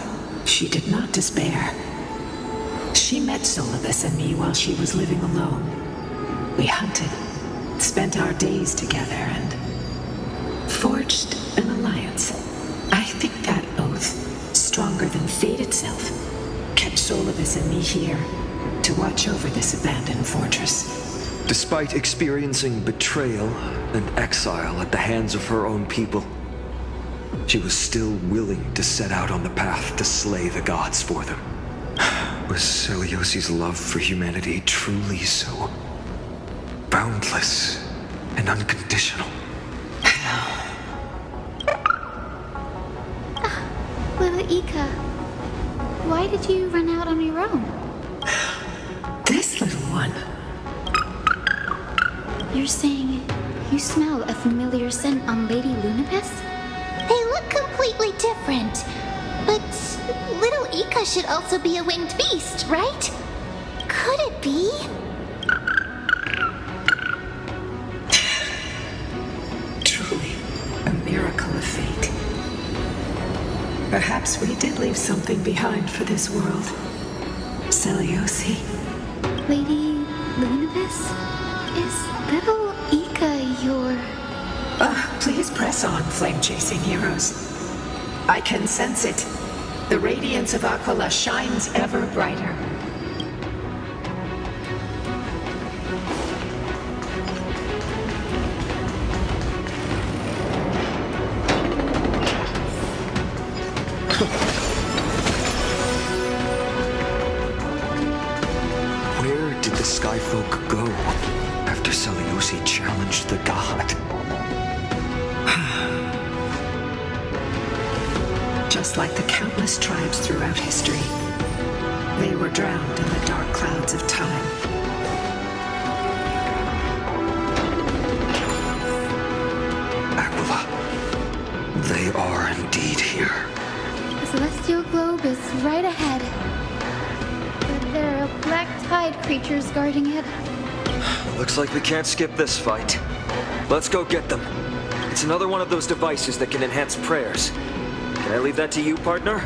she did not despair. She met Solibus and me while she was living alone. We hunted, spent our days together, and forged an alliance. I think that oath, stronger than fate itself, kept Solibus and me here to watch over this abandoned fortress. Despite experiencing betrayal and exile at the hands of her own people, she was still willing to set out on the path to slay the gods for them. Was Celiosi's love for humanity truly so boundless and unconditional? Lila Ika, why did you run out on your own? This little one. You're saying you smell a familiar scent on Lady Lunibus? They look completely different. But little Ika should also be a winged beast, right? Could it be? Truly, a miracle of fate. Perhaps we did leave something behind for this world. Celiosi. Lady Lunibus? Is little Ika your... Please press on, flame-chasing heroes. I can sense it. The radiance of Aquila shines ever brighter. Where did the Skyfolk go after Celiosi challenged the god? Just like the countless tribes throughout history, they were drowned in the dark clouds of time. Aquila, they are indeed here. The celestial globe is right ahead. But there are black tide creatures guarding it. Looks like we can't skip this fight. Let's go get them. It's another one of those devices that can enhance prayers. Can I leave that to you, partner?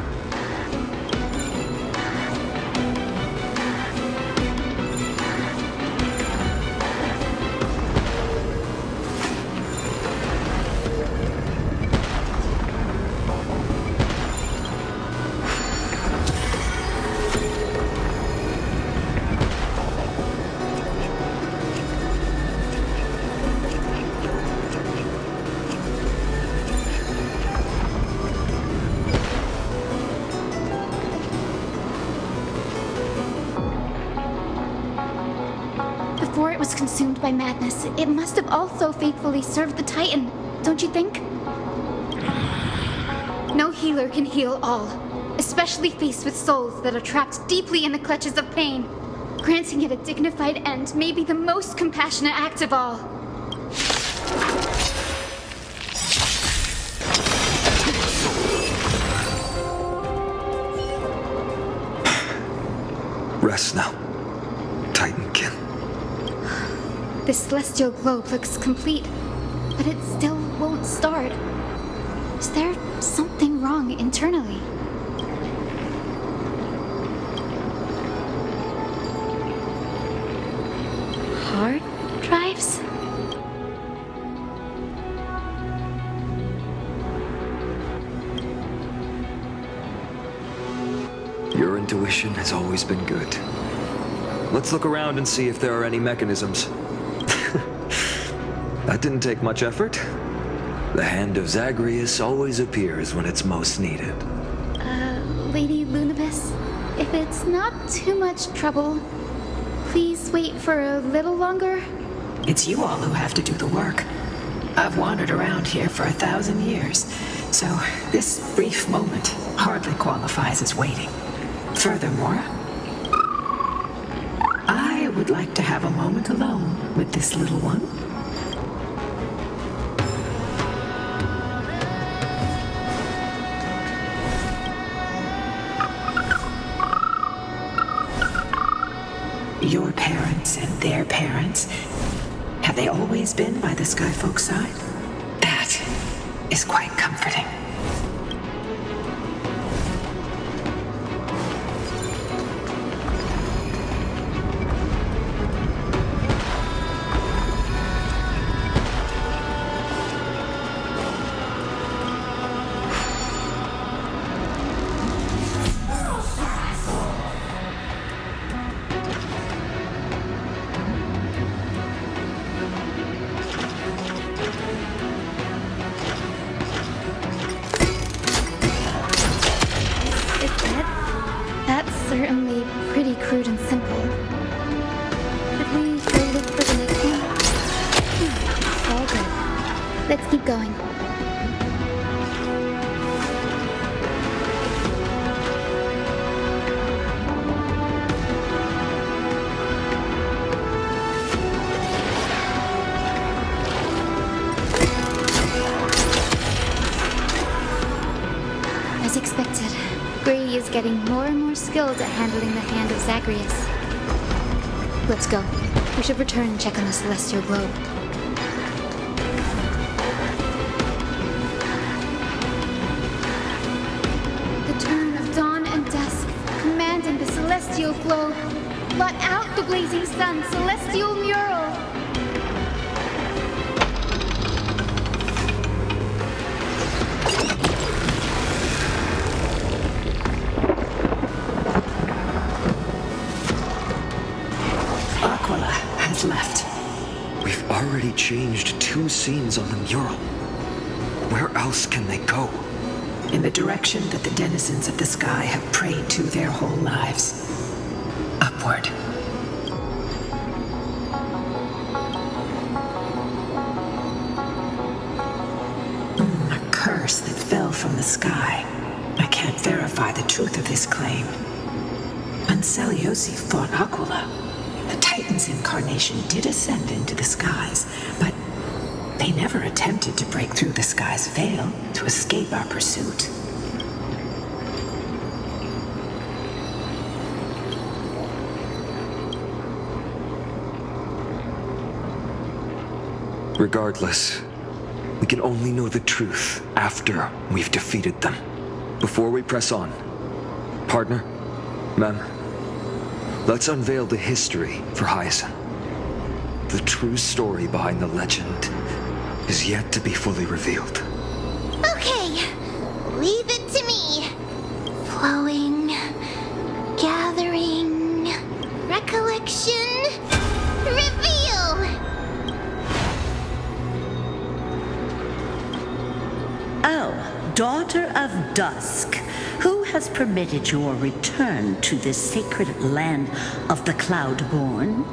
Before it was consumed by madness, it must have also faithfully served the Titan, don't you think? No healer can heal all, especially faced with souls that are trapped deeply in the clutches of pain. Granting it a dignified end may be the most compassionate act of all. Rest now, Titankin. The celestial globe looks complete, but it still won't start. Is there something wrong internally? Hard drives? Your intuition has always been good. Let's look around and see if there are any mechanisms. That didn't take much effort. The hand of Zagreus always appears when it's most needed. Lady Lunibus, if it's not too much trouble, please wait for a little longer. It's you all who have to do the work. I've wandered around here for 1,000 years, so this brief moment hardly qualifies as waiting. Furthermore, I would like to have a moment alone with this little one. Your parents and their parents, have they always been by the Skyfolk's side? That is quite comforting. That's certainly pretty crude and simple. Should we go look for the next one? All good. Let's keep going. As expected, Gray is getting more and more skilled at handling the hand of Zagreus. Let's go. We should return and check on the celestial globe. The turn of dawn and dusk, commanding the celestial globe. Blot out the blazing sun, celestial mural. Left. We've already changed 2 scenes on the mural. Where else can they go? In the direction that the denizens of the sky have prayed to their whole lives. Upward. A curse that fell from the sky. I can't verify the truth of this claim. Anseliosi fought Aquila. The Titan's incarnation did ascend into the skies, but they never attempted to break through the sky's veil to escape our pursuit. Regardless, we can only know the truth after we've defeated them. Before we press on, partner, ma'am, let's unveil the history for Hyacinth. The true story behind the legend is yet to be fully revealed. Okay, leave it to me. Flowing, gathering, recollection, reveal! Oh, daughter of dusk. Who has permitted your return to this sacred land of the Cloudborn?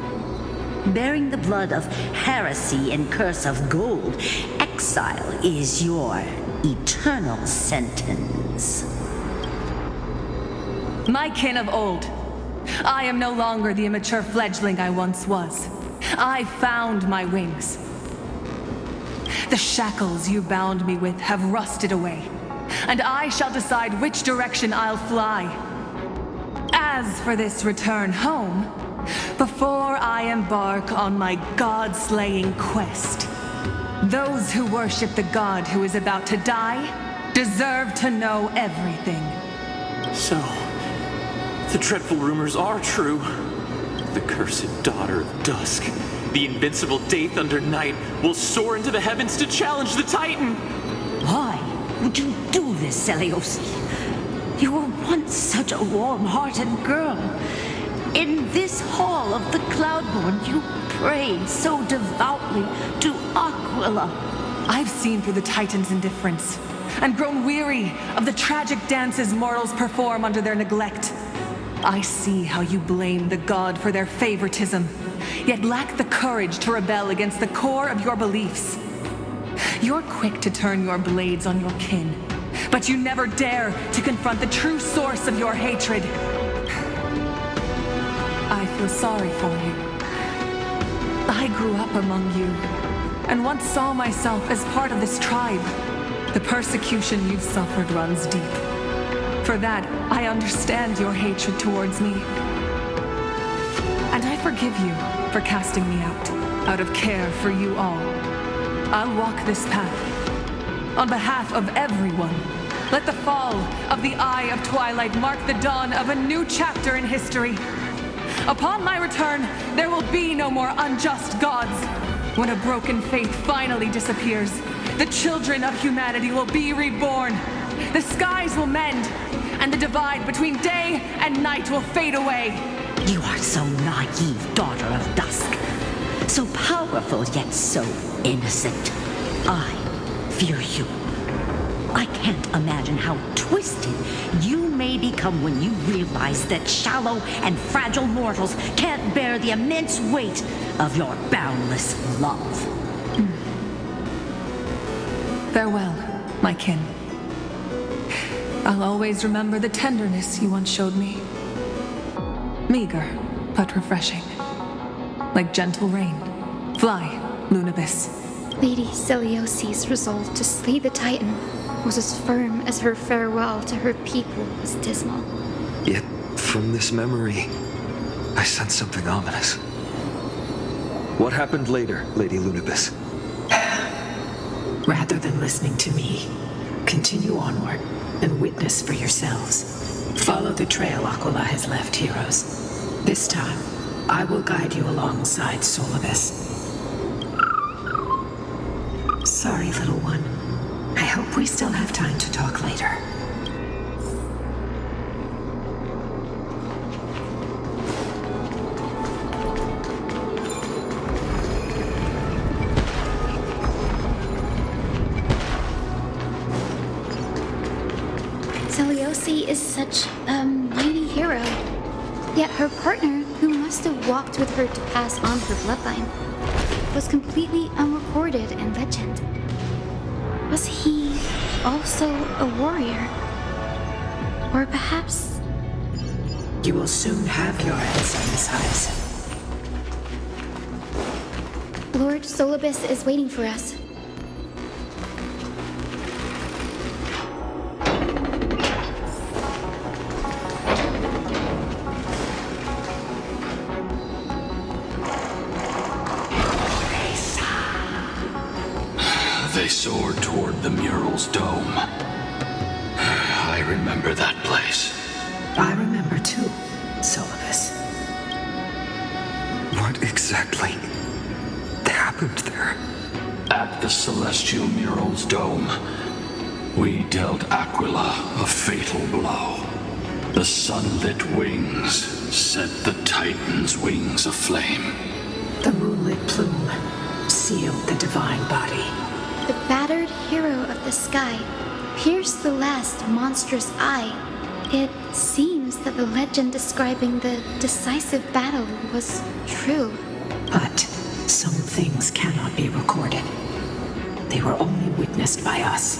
Bearing the blood of heresy and curse of gold, exile is your eternal sentence. My kin of old, I am no longer the immature fledgling I once was. I found my wings. The shackles you bound me with have rusted away, and I shall decide which direction I'll fly. As for this return home, before I embark on my god-slaying quest, those who worship the god who is about to die deserve to know everything. So, the dreadful rumors are true. The cursed daughter of dusk, the invincible day thunder knight, will soar into the heavens to challenge the Titan. Why would you do this, Seliosi? You were once such a warm-hearted girl. In this hall of the Cloudborn, you prayed so devoutly to Aquila. I've seen through the Titan's indifference, and grown weary of the tragic dances mortals perform under their neglect. I see how you blame the god for their favoritism, yet lack the courage to rebel against the core of your beliefs. You're quick to turn your blades on your kin, but you never dare to confront the true source of your hatred. I feel sorry for you. I grew up among you, and once saw myself as part of this tribe. The persecution you've suffered runs deep. For that, I understand your hatred towards me. And I forgive you for casting me out of care for you all. I'll walk this path. On behalf of everyone, let the fall of the Eye of Twilight mark the dawn of a new chapter in history. Upon my return, there will be no more unjust gods. When a broken faith finally disappears, the children of humanity will be reborn. The skies will mend, and the divide between day and night will fade away. You are so naive, daughter of dusk. So powerful, yet so innocent. I fear you. I can't imagine how twisted you may become when you realize that shallow and fragile mortals can't bear the immense weight of your boundless love. Farewell, my kin. I'll always remember the tenderness you once showed me. Meager, but refreshing. Like gentle rain. Fly, Lunabis. Lady Celiosi's resolve to slay the Titan was as firm as her farewell to her people was dismal. Yet, from this memory, I sense something ominous. What happened later, Lady Lunabis? Rather than listening to me, continue onward and witness for yourselves. Follow the trail Aquila has left, heroes. This time, I will guide you alongside Solibus. Sorry, little one. I hope we still have time to talk later. Celiosi is such a mighty hero. Yet her partner, who must have walked with her to pass on her bloodline, was completely unrecorded in legend. Was he also a warrior? Or perhaps... You will soon have your answer, Miss Hyacinth. Lord Solibus is waiting for us. They soared toward the mural's dome. I remember that place. I remember too, Solibus. What exactly happened there? At the celestial mural's dome, we dealt Aquila a fatal blow. The sunlit wings set the Titan's wings aflame. The moonlit plume sealed the divine body. The battered hero of the sky pierced the last monstrous eye. It seems that the legend describing the decisive battle was true. But some things cannot be recorded. They were only witnessed by us.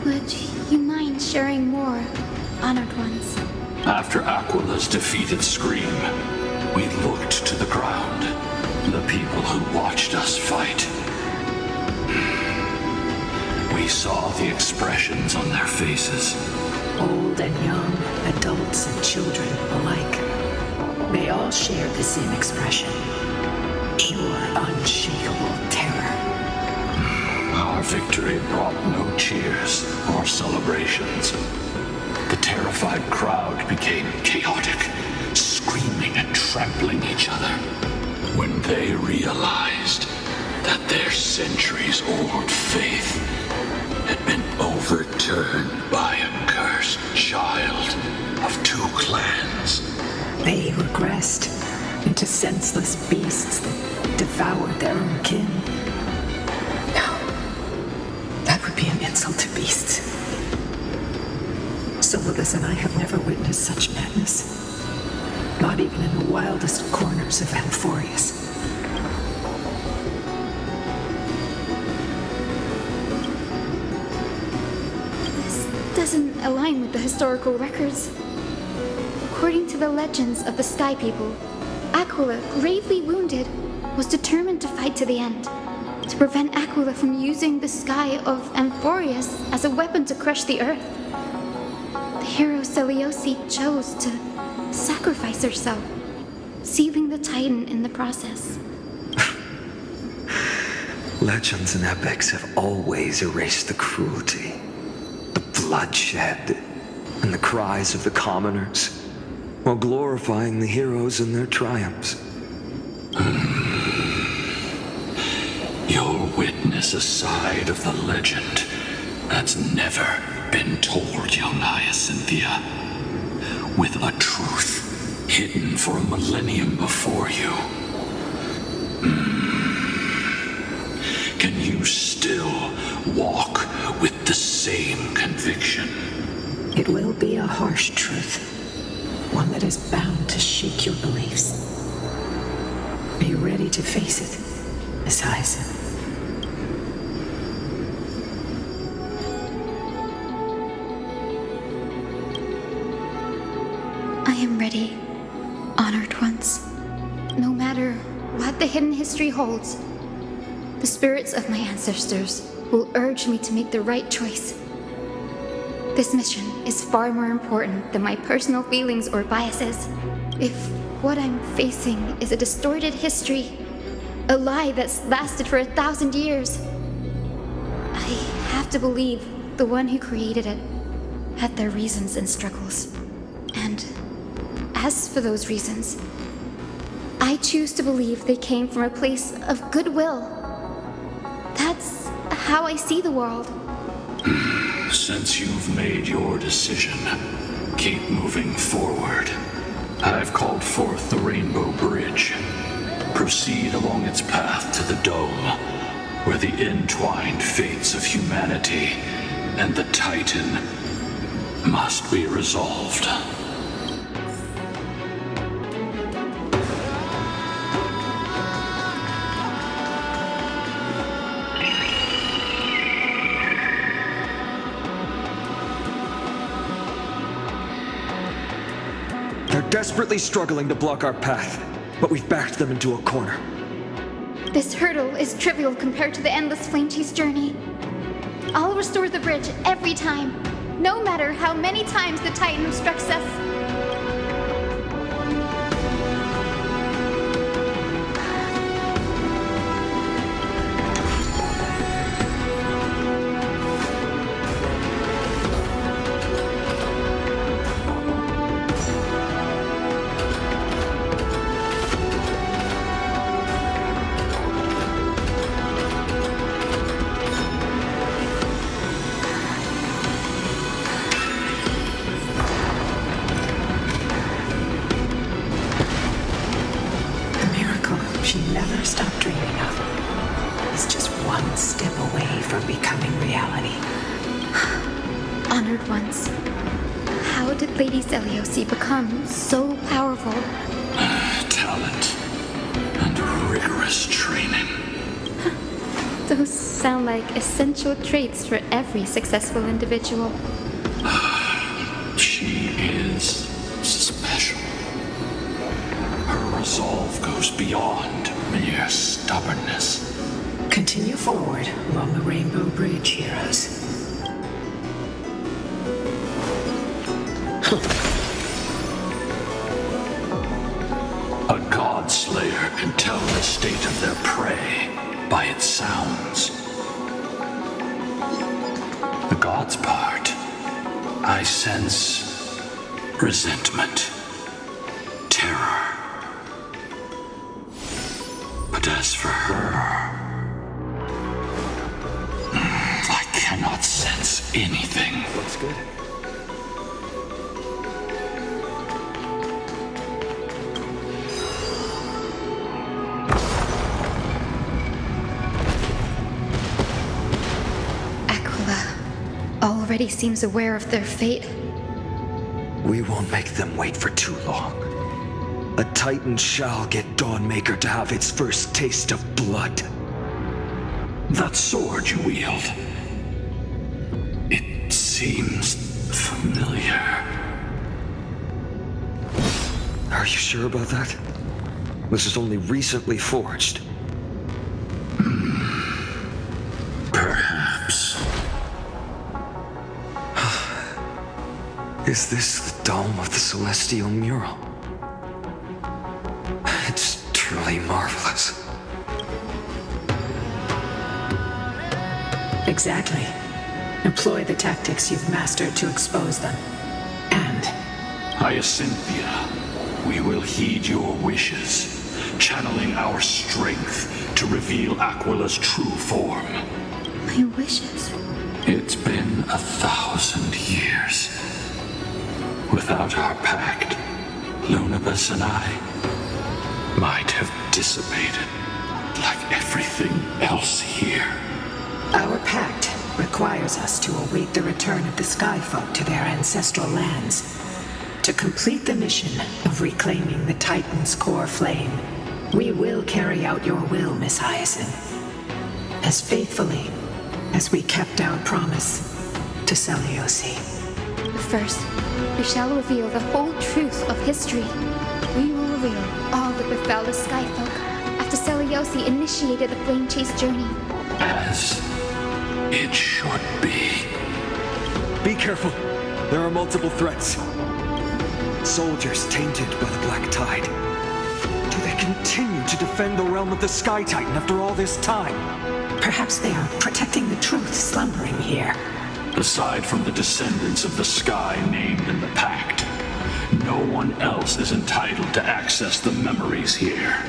Would you mind sharing more, honored ones? After Aquila's defeated Scream, we looked to the ground. The people who watched us fight. We saw the expressions on their faces. Old and young, adults and children alike. They all shared the same expression. Pure, unshakable terror. Our victory brought no cheers or celebrations. The terrified crowd became chaotic, screaming and trampling each other. When they realized that their centuries-old faith had been overturned by a cursed child of two clans. They regressed into senseless beasts that devoured their own kin. No, that would be an insult to beasts. Solidus and I have never witnessed such madness. Not even in the wildest corners of Amphorius. This doesn't align with the historical records. According to the legends of the Sky People, Aquila, gravely wounded, was determined to fight to the end, to prevent Aquila from using the sky of Amphorius as a weapon to crush the earth. The hero Seleuce chose to sacrifice herself, sealing the Titan in the process. Legends and epics have always erased the cruelty, the bloodshed, and the cries of the commoners, while glorifying the heroes and their triumphs. You'll witness a side of the legend that's never been told, young Hyacinthia, with a truth hidden for a millennium before you. Can you still walk with the same conviction? It will be a harsh truth, one that is bound to shake your beliefs. Are you ready to face it, Miss Hyacinth? I am ready, honored ones. No matter what the hidden history holds, the spirits of my ancestors will urge me to make the right choice. This mission is far more important than my personal feelings or biases. If what I'm facing is a distorted history, a lie that's lasted for 1,000 years, I have to believe the one who created it had their reasons and struggles. And as for those reasons, I choose to believe they came from a place of goodwill. That's how I see the world. Since you've made your decision, keep moving forward. I've called forth the Rainbow Bridge. Proceed along its path to the Dome, where the entwined fates of humanity and the Titan must be resolved. They're desperately struggling to block our path, but we've backed them into a corner. This hurdle is trivial compared to the endless flame chase journey. I'll restore the bridge every time, no matter how many times the Titan obstructs us. She never stopped dreaming of is just one step away from becoming reality. Honored ones, how did Lady Seleuce become so powerful? Talent and rigorous training. Those sound like essential traits for every successful individual. She is special. Her resolve goes beyond mere stubbornness. Continue forward along the Rainbow Bridge, heroes. A godslayer can tell the state of their prey by its sounds. The god's part, I sense resentment, terror. But as for her, I cannot sense anything. Looks good. Already seems aware of their fate. We won't make them wait for too long. A Titan shall get Dawnmaker to have its first taste of blood. That sword you wield, it seems familiar. Are you sure about that? This is only recently forged. Perhaps. Is this the dome of the Celestial Mural? It's truly marvelous. Exactly. Employ the tactics you've mastered to expose them. And... Hyacinthia, we will heed your wishes, channeling our strength to reveal Aquila's true form. My wishes? It's been 1,000 years. Without our pact, Lunabus and I might have dissipated like everything else here. Our pact requires us to await the return of the Skyfolk to their ancestral lands. To complete the mission of reclaiming the Titan's core flame, we will carry out your will, Miss Hyacinth, as faithfully as we kept our promise to Seliosi. But first, we shall reveal the whole truth of history. We will reveal all that befell the Skyfolk after Seliosi initiated the Flame Chase journey. As it should be. Be careful. There are multiple threats. Soldiers tainted by the Black Tide. Do they continue to defend the realm of the Sky Titan after all this time? Perhaps they are protecting the truth slumbering here. Aside from the descendants of the sky named in the pact, no one else is entitled to access the memories here.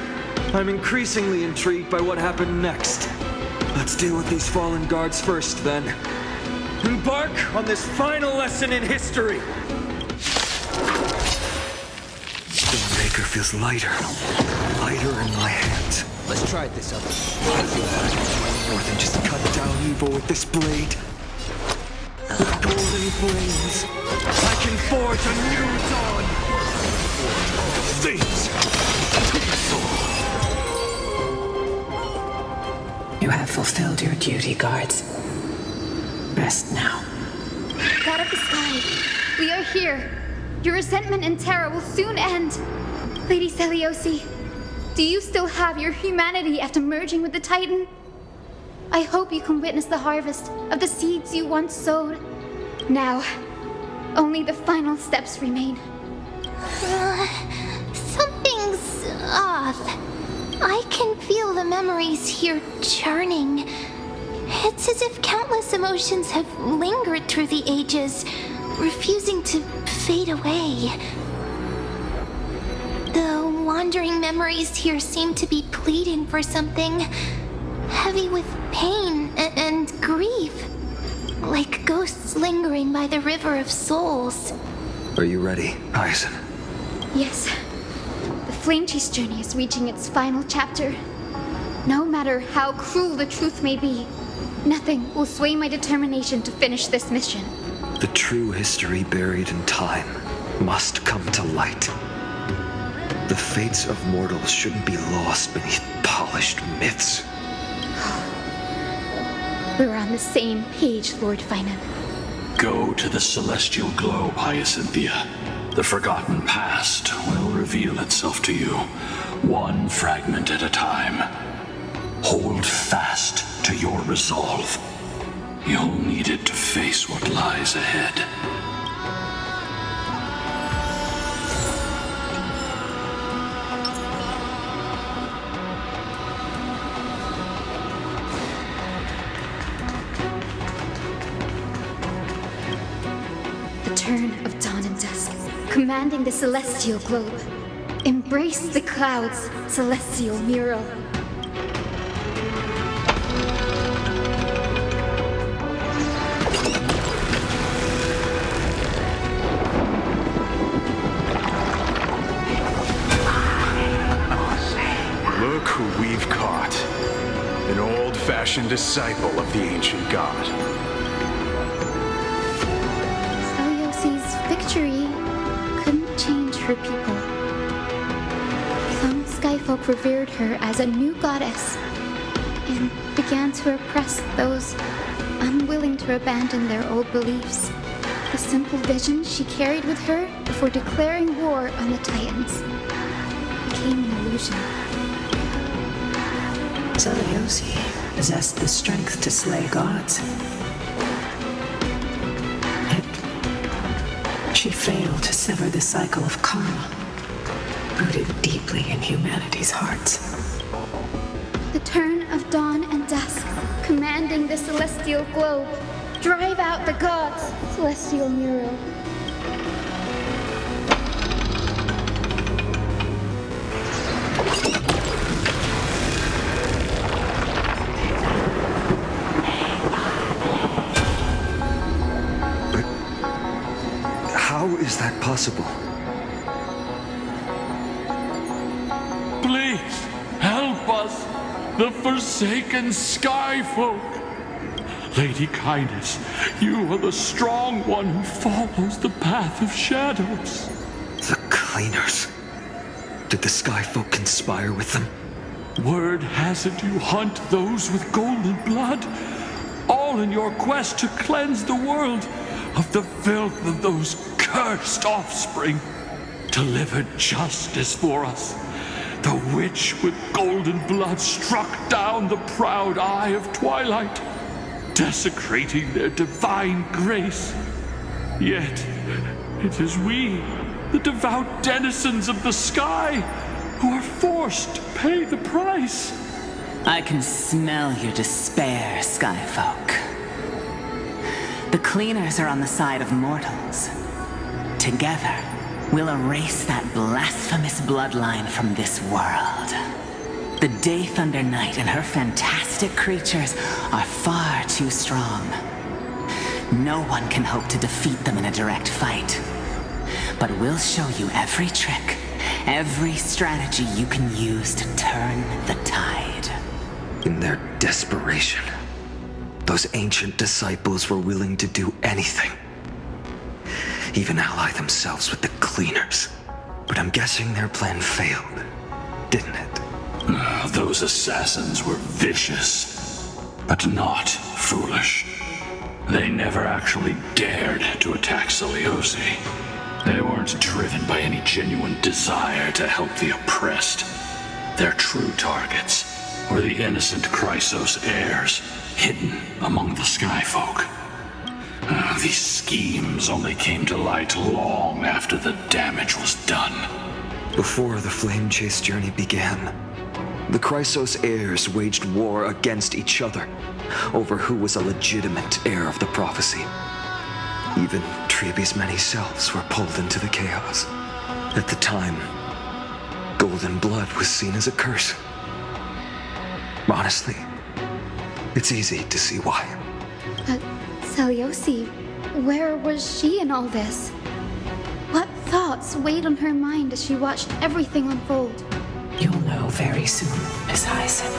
I'm increasingly intrigued by what happened next. Let's deal with these fallen guards first, then. Embark on this final lesson in history! Dawnmaker feels lighter in my hands. Let's try this out. More than just cut down evil with this blade. With golden flames, I can forge a new dawn! Things! You have fulfilled your duty, guards. Rest now. God of the Sky, we are here. Your resentment and terror will soon end. Lady Seliosi, do you still have your humanity after merging with the Titan? I hope you can witness the harvest of the seeds you once sowed. Now, only the final steps remain. Something's off. I can feel the memories here churning. It's as if countless emotions have lingered through the ages, refusing to fade away. The wandering memories here seem to be pleading for something, heavy with pain and grief, like ghosts lingering by the river of souls. Are you ready, Hyacinth? Yes. The Flame Chase journey is reaching its final chapter. No matter how cruel the truth may be, nothing will sway my determination to finish this mission. The true history buried in time must come to light. The fates of mortals shouldn't be lost beneath polished myths. We're on the same page, Lord Finan. Go to the celestial globe, Hyacinthia. The forgotten past will reveal itself to you, one fragment at a time. Hold fast to your resolve. You'll need it to face what lies ahead. The turn of dawn and dusk, commanding the celestial globe. Embrace the clouds, celestial mural. Look who we've caught. An old-fashioned disciple of the ancient god. Selyosi's victory couldn't change her people. Some skyfolk revered her as a new goddess and began to oppress those unwilling to abandon their old beliefs. The simple vision she carried with her before declaring war on the Titans became an illusion. Selyosi possessed the strength to slay gods. Yet, she failed to sever the cycle of karma, rooted deeply in humanity's hearts. The turn of dawn and dusk, commanding the celestial globe. Drive out the gods, celestial mural. How is that possible? Please, help us, the forsaken skyfolk. Lady Kindness, you are the strong one who follows the path of shadows. The Cleaners. Did the Skyfolk conspire with them? Word has it you hunt those with golden blood, all in your quest to cleanse the world of the filth of those cursed offspring. Delivered justice for us. The witch with golden blood struck down the proud eye of twilight, desecrating their divine grace. Yet, it is we, the devout denizens of the sky, who are forced to pay the price. I can smell your despair, Skyfolk. The Cleaners are on the side of mortals. Together, we'll erase that blasphemous bloodline from this world. The Day Thunder Knight and her fantastic creatures are far too strong. No one can hope to defeat them in a direct fight. But we'll show you every trick, every strategy you can use to turn the tide. In their desperation, those ancient disciples were willing to do anything. Even ally themselves with the Cleaners. But I'm guessing their plan failed, didn't it? Those assassins were vicious, but not foolish. They never actually dared to attack Selyosi. They weren't driven by any genuine desire to help the oppressed. Their true targets were the innocent Chrysos heirs, hidden among the Skyfolk. These schemes only came to light long after the damage was done. Before the Flame Chase journey began, the Chrysos heirs waged war against each other over who was a legitimate heir of the prophecy. Even Trebi's many selves were pulled into the chaos. At the time, golden blood was seen as a curse. Honestly, it's easy to see why. But Selyosi, where was she in all this? What thoughts weighed on her mind as she watched everything unfold? You'll know very soon, Miss Hyson.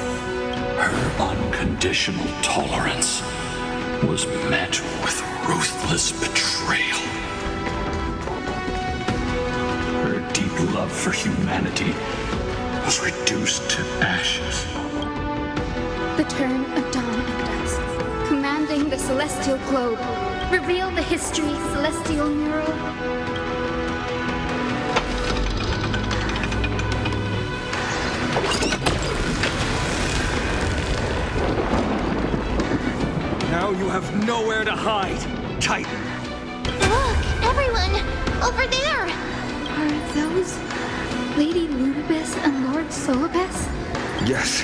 Her unconditional tolerance was met with ruthless betrayal. Her deep love for humanity was reduced to ashes. The turn of dawn and dusk, Reclaim the celestial globe. Reveal the history, celestial mural. Now you have nowhere to hide, Titan. Look, everyone! Over there! Are those Lady Ludibus and Lord Solibus? Yes.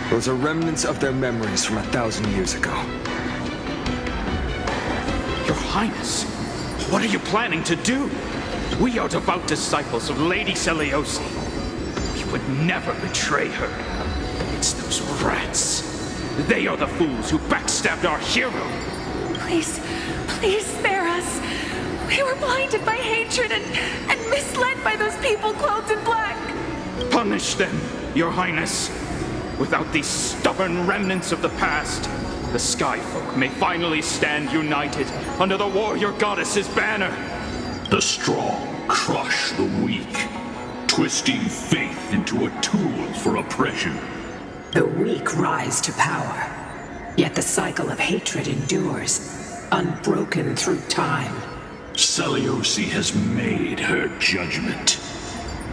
Those are remnants of their memories from 1,000 years ago. Your Highness, what are you planning to do? We are devout disciples of Lady Seliosi. We would never betray her. It's those rats. They are the fools who backstabbed our hero. Please, please spare us. We were blinded by hatred and misled by those people clothed in black. Punish them, Your Highness. Without these stubborn remnants of the past, the Skyfolk may finally stand united under the warrior goddess's banner. The strong crush the weak, twisting faith into a tool for oppression. The weak rise to power, yet the cycle of hatred endures, unbroken through time. Seliosi has made her judgment.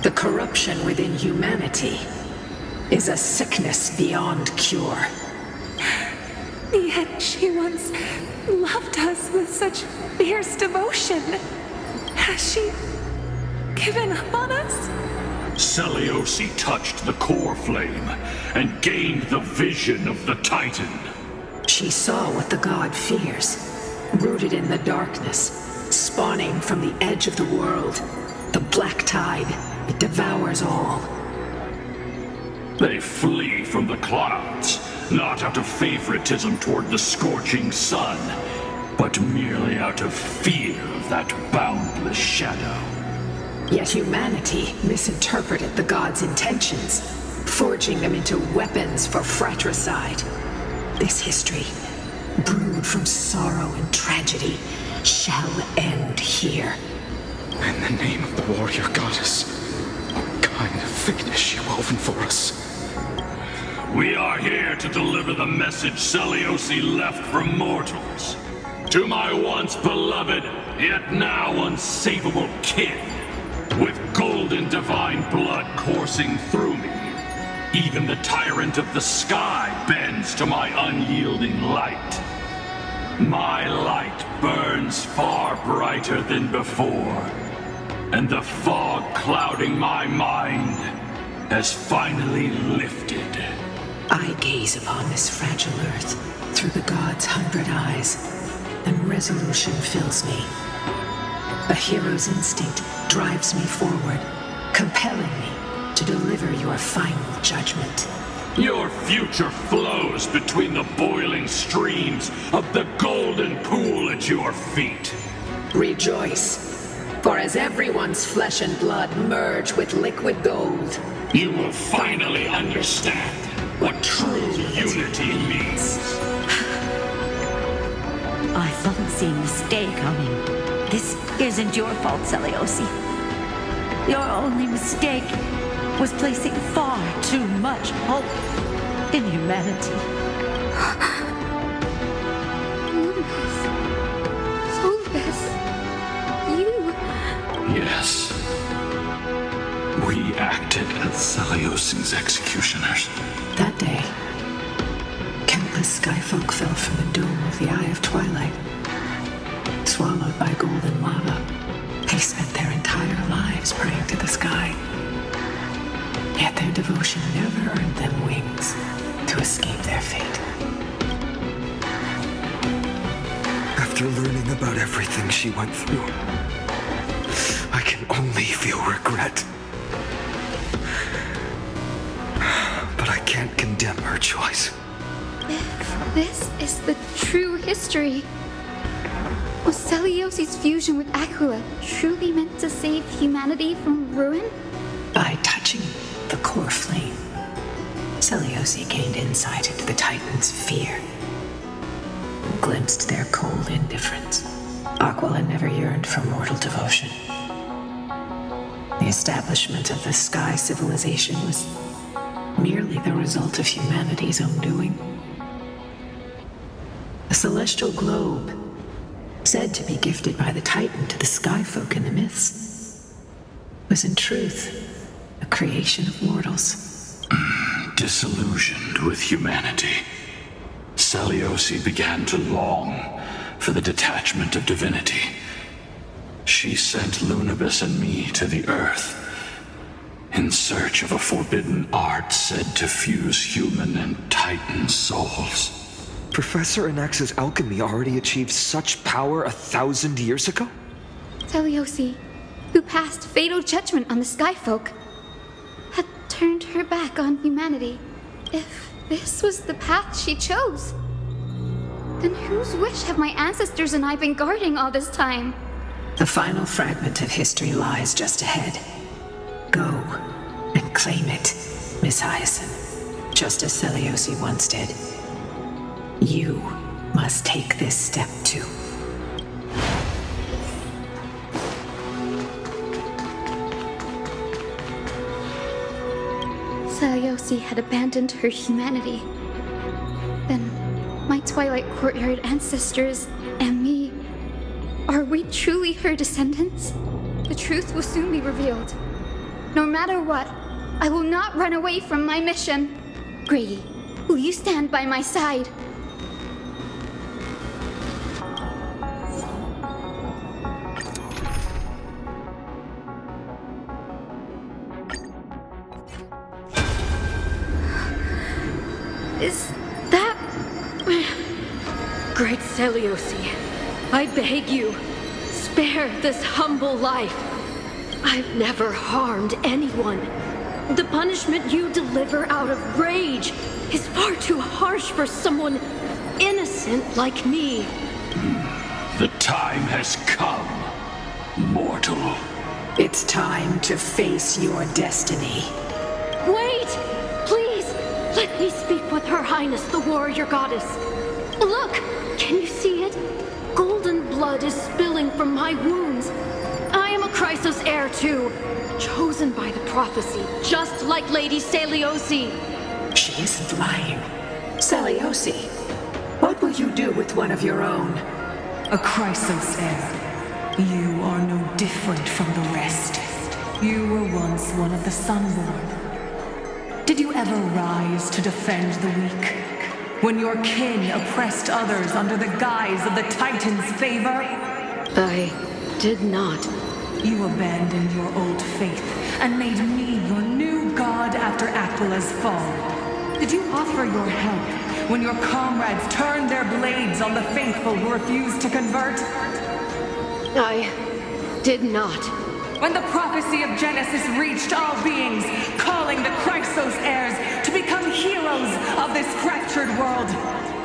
The corruption within humanity is a sickness beyond cure. Yet she once loved us with such fierce devotion. Has she given up on us? Seliosi touched the core flame and gained the vision of the Titan. She saw what the god fears, rooted in the darkness, spawning from the edge of the world. The black tide, it devours all. They flee from the clouds, not out of favoritism toward the scorching sun, but merely out of fear of that boundless shadow. Yet humanity misinterpreted the gods' intentions, forging them into weapons for fratricide. This history, brewed from sorrow and tragedy, shall end here. In the name of the warrior goddess, what kind of fate is she woven for us? We are here to deliver the message Seliosi left for mortals. To my once beloved, yet now unsavable kin. With golden divine blood coursing through me, even the tyrant of the sky bends to my unyielding light. My light burns far brighter than before, and the fog clouding my mind has finally lifted. I gaze upon this fragile earth through the god's 100 eyes, and resolution fills me. A hero's instinct drives me forward, compelling me to deliver your final judgment. Your future flows between the boiling streams of the golden pool at your feet. Rejoice, for as everyone's flesh and blood merge with liquid gold, you will finally understand what true unity means. I thought seeing this day coming. This isn't your fault, Seliosi. Your only mistake was placing far too much hope in humanity. Ludibus. Solibus. You. Yes. We acted as Seliosi's executioners. That day, countless skyfolk fell from the dome of the Eye of Twilight. Swallowed by golden lava, they spent their entire lives praying to the sky. Yet their devotion never earned them wings to escape their fate. After learning about everything she went through, I can only feel regret. But I can't condemn her choice. If this is the true history, was Seliosi's fusion with Aquila truly meant to save humanity from ruin? By touching the core flame, Seliosi gained insight into the Titans' fear, and glimpsed their cold indifference. Aquila never yearned for mortal devotion. The establishment of the Sky civilization was merely the result of humanity's own doing. A celestial globe, said to be gifted by the Titan to the Skyfolk in the myths, was in truth a creation of mortals. Disillusioned with humanity, Selioci began to long for the detachment of divinity. She sent Lunabis and me to the Earth in search of a forbidden art said to fuse human and Titan souls. Professor Anax's alchemy already achieved such power 1,000 years ago? Selioci, who passed fatal judgment on the Skyfolk, had turned her back on humanity. If this was the path she chose, then whose wish have my ancestors and I been guarding all this time? The final fragment of history lies just ahead. Go and claim it, Miss Hyacinth, just as Selioci once did. You must take this step too. Selioci had abandoned her humanity. Then, my Twilight Courtyard ancestors and me, are we truly her descendants? The truth will soon be revealed. No matter what, I will not run away from my mission. Grady, will you stand by my side? Is that... Great Selioci, I beg you, spare this humble life. I've never harmed anyone. The punishment you deliver out of rage is far too harsh for someone innocent like me. The time has come, mortal. It's time to face your destiny. Wait! Please, let me speak with Her Highness, the warrior goddess. Look! Can you see it? Golden blood is spilling from my wounds. I am a Chrysos heir too, chosen by the prophecy, just like Lady Selioci. She isn't lying. Selioci, what will you do with one of your own? A Chrysos heir. You are no different from the rest. You were once one of the Sunborn. Did you ever rise to defend the weak? When your kin oppressed others under the guise of the Titan's favor? I did not. You abandoned your old faith and made me your new god after Aquila's fall. Did you offer your help when your comrades turned their blades on the faithful who refused to convert? I did not. When the prophecy of Genesis reached all beings, calling the Chrysos heirs to become heroes of this fractured world,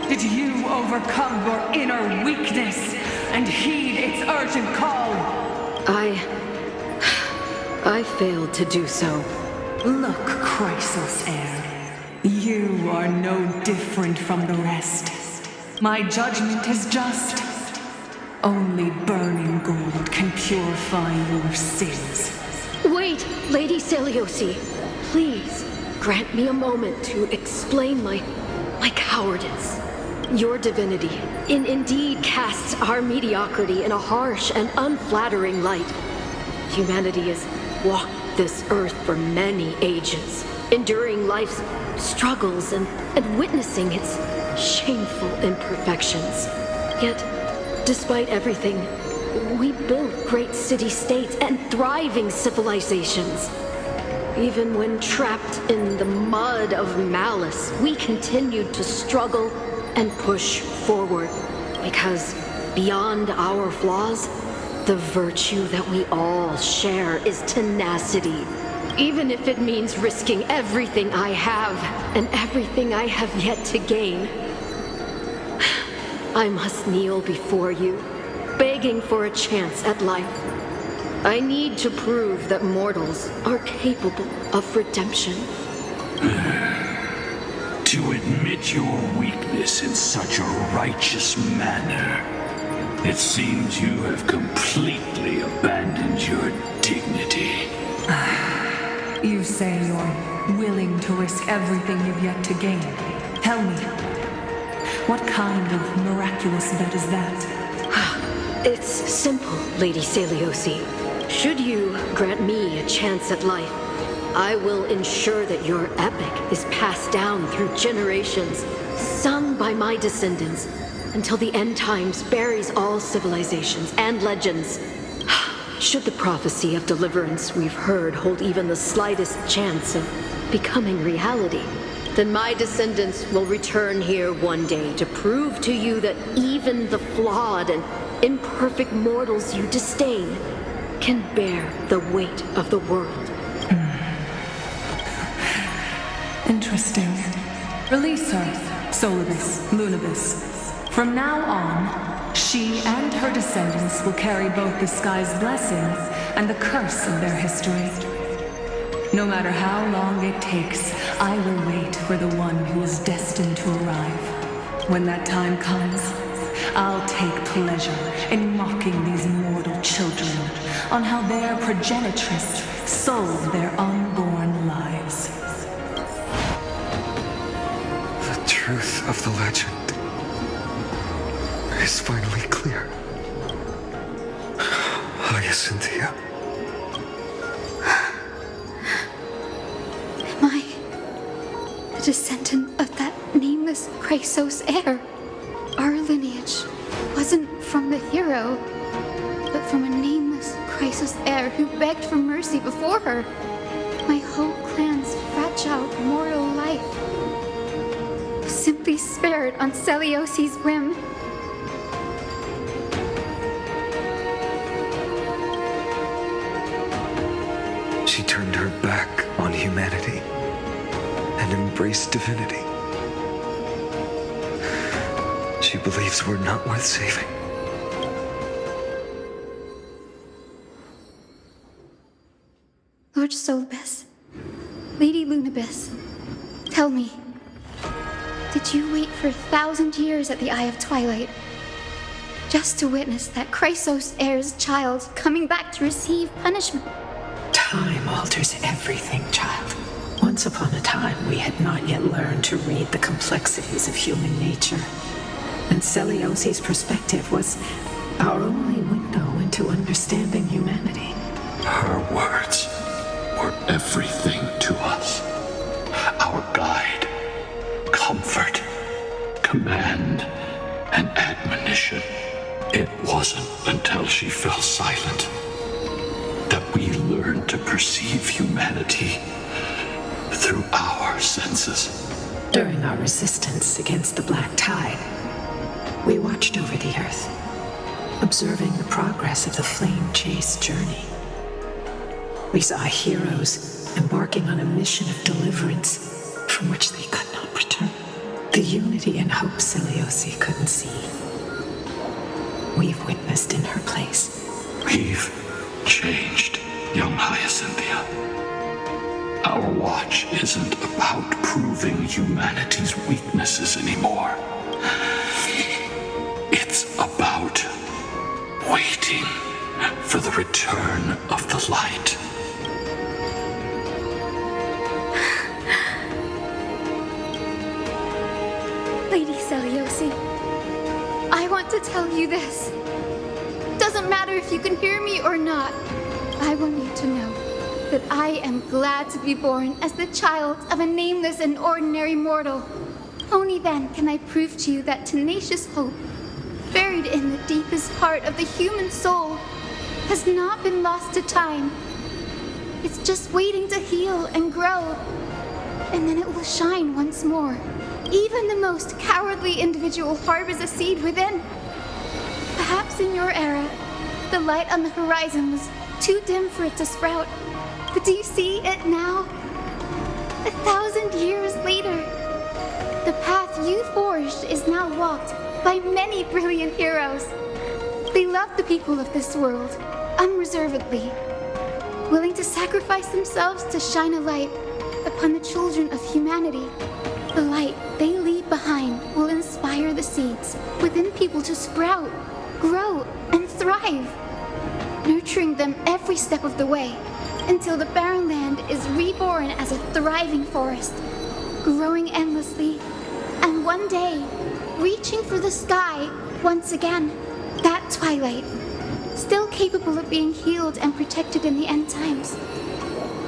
did you overcome your inner weakness and heed its urgent call? I failed to do so. Look, Chrysos heir, you are no different from the rest. My judgment is just. Only burning gold can purify your sins. Wait, Lady Selioci, please grant me a moment to explain my cowardice. Your divinity indeed casts our mediocrity in a harsh and unflattering light. Humanity has walked this earth for many ages, enduring life's struggles and witnessing its shameful imperfections. Yet, despite everything, we built great city-states and thriving civilizations. Even when trapped in the mud of malice, we continued to struggle and push forward. Because beyond our flaws, the virtue that we all share is tenacity. Even if it means risking everything I have and everything I have yet to gain. I must kneel before you, begging for a chance at life. I need to prove that mortals are capable of redemption. To admit your weakness in such a righteous manner, it seems you have completely abandoned your dignity. You say you're willing to risk everything you've yet to gain. Tell me, What kind of miraculous bet is that? It's simple, Lady Seliosi. Should you grant me a chance at life, I will ensure that your epic is passed down through generations, sung by my descendants, until the end times buries all civilizations and legends. Should the prophecy of deliverance we've heard hold even the slightest chance of becoming reality, then my descendants will return here one day to prove to you that even the flawed and imperfect mortals you disdain can bear the weight of the world. Interesting. Release her, Solibus, Lunibus. From now on, she and her descendants will carry both the sky's blessing and the curse of their history. No matter how long it takes, I will wait for the one who is destined to arrive. When that time comes, I'll take pleasure in mocking these mortal children on how their progenitress sold their unborn lives. The truth of the legend is finally clear. Hyacinthia. Am I a descendant of that nameless Chrysos heir? Our lineage wasn't from the hero, but from a nameless Chrysos heir who begged for mercy before her. My whole clan's fragile mortal life was simply spared on Seliosi's whim. She turned her back on humanity and embraced divinity. She believes we're not worth saving. Lord Solibus, Lady Lunibus, tell me, did you wait for 1,000 years at the Eye of Twilight just to witness that Chrysos heir's child coming back to receive punishment? Time alters everything, child. Once upon a time, we had not yet learned to read the complexities of human nature. And Seliosi's perspective was our only window into understanding humanity. Her words were everything to us. Our guide, comfort, command, and admonition. It wasn't until she fell silent that we learned to perceive humanity through our senses. During our resistance against the Black Tide, we watched over the Earth, observing the progress of the flame-chase journey. We saw heroes embarking on a mission of deliverance from which they could not return. The unity and hope Seliosi couldn't see, we've witnessed in her place. We've changed, young Hyacinthia. Our watch isn't about proving humanity's weaknesses anymore. It's about waiting for the return of the light. Lady Seliosi, I want to tell you this. Doesn't matter if you can hear me or not. I want you to know that I am glad to be born as the child of a nameless and ordinary mortal. Only then can I prove to you that tenacious hope, buried in the deepest part of the human soul, has not been lost to time. It's just waiting to heal and grow, and then it will shine once more. Even the most cowardly individual harbors a seed within. Perhaps in your era, the light on the horizon was too dim for it to sprout. But do you see it now? 1,000 years later, the path you forged is now walked by many brilliant heroes. They love the people of this world, unreservedly, willing to sacrifice themselves to shine a light upon the children of humanity. The light they leave behind will inspire the seeds within people to sprout, grow, and thrive, nurturing them every step of the way until the barren land is reborn as a thriving forest, growing endlessly, and one day reaching for the sky once again. That twilight, still capable of being healed and protected in the end times,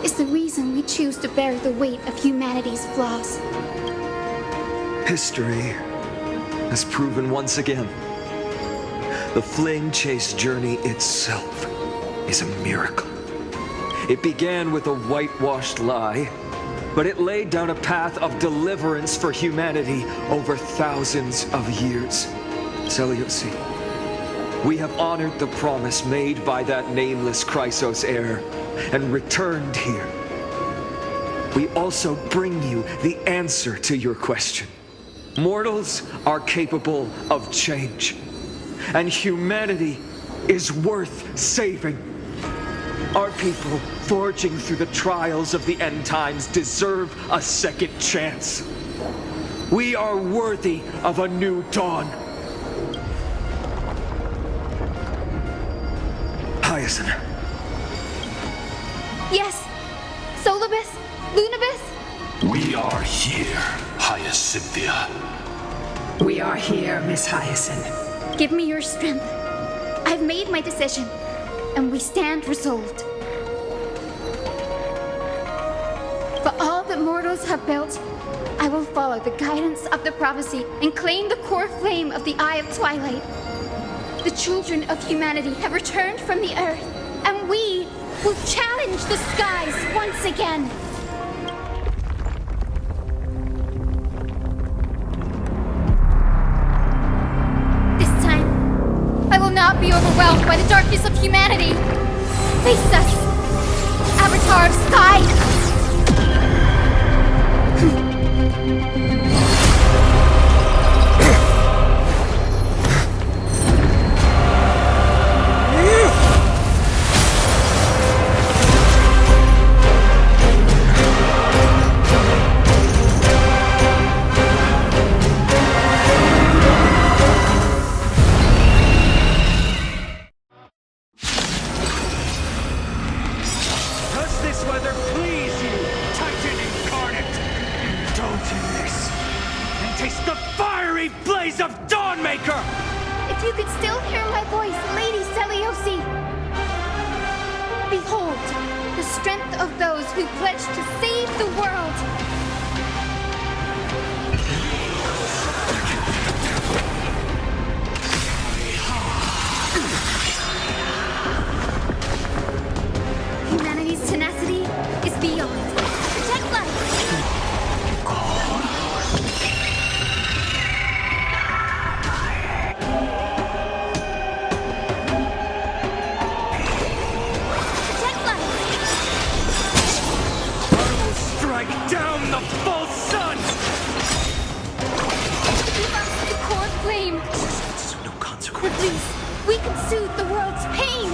is the reason we choose to bear the weight of humanity's flaws. History has proven once again, the Flame Chase journey itself is a miracle. It began with a whitewashed lie, but it laid down a path of deliverance for humanity over thousands of years. Seleuci, we have honored the promise made by that nameless Chrysos heir and returned here. We also bring you the answer to your question. Mortals are capable of change, and humanity is worth saving. Our people, forging through the trials of the end times, deserve a second chance. We are worthy of a new dawn. Hyacinth. Yes! Solibus? Lunibus? We are here, Hyacinthia. We are here, Miss Hyacinth. Give me your strength. I've made my decision, and we stand resolved. For all that mortals have built, I will follow the guidance of the prophecy and claim the core flame of the Eye of Twilight. The children of humanity have returned from the earth, and we will challenge the skies once again. This time, I will not be overwhelmed by the darkness of humanity. Face us, Avatar of Sky! Does this weather please you, Titan incarnate? Indulge in this, and taste the fiery blaze of Dawnmaker! If you could still hear my voice, Lady Seleuci! Behold, the strength of those who pledge to save the world! Humanity's tenacity is beyond. Protect life! Strike down the full sun! Give us the core flame! No consequence. Release! We can soothe the world's pain!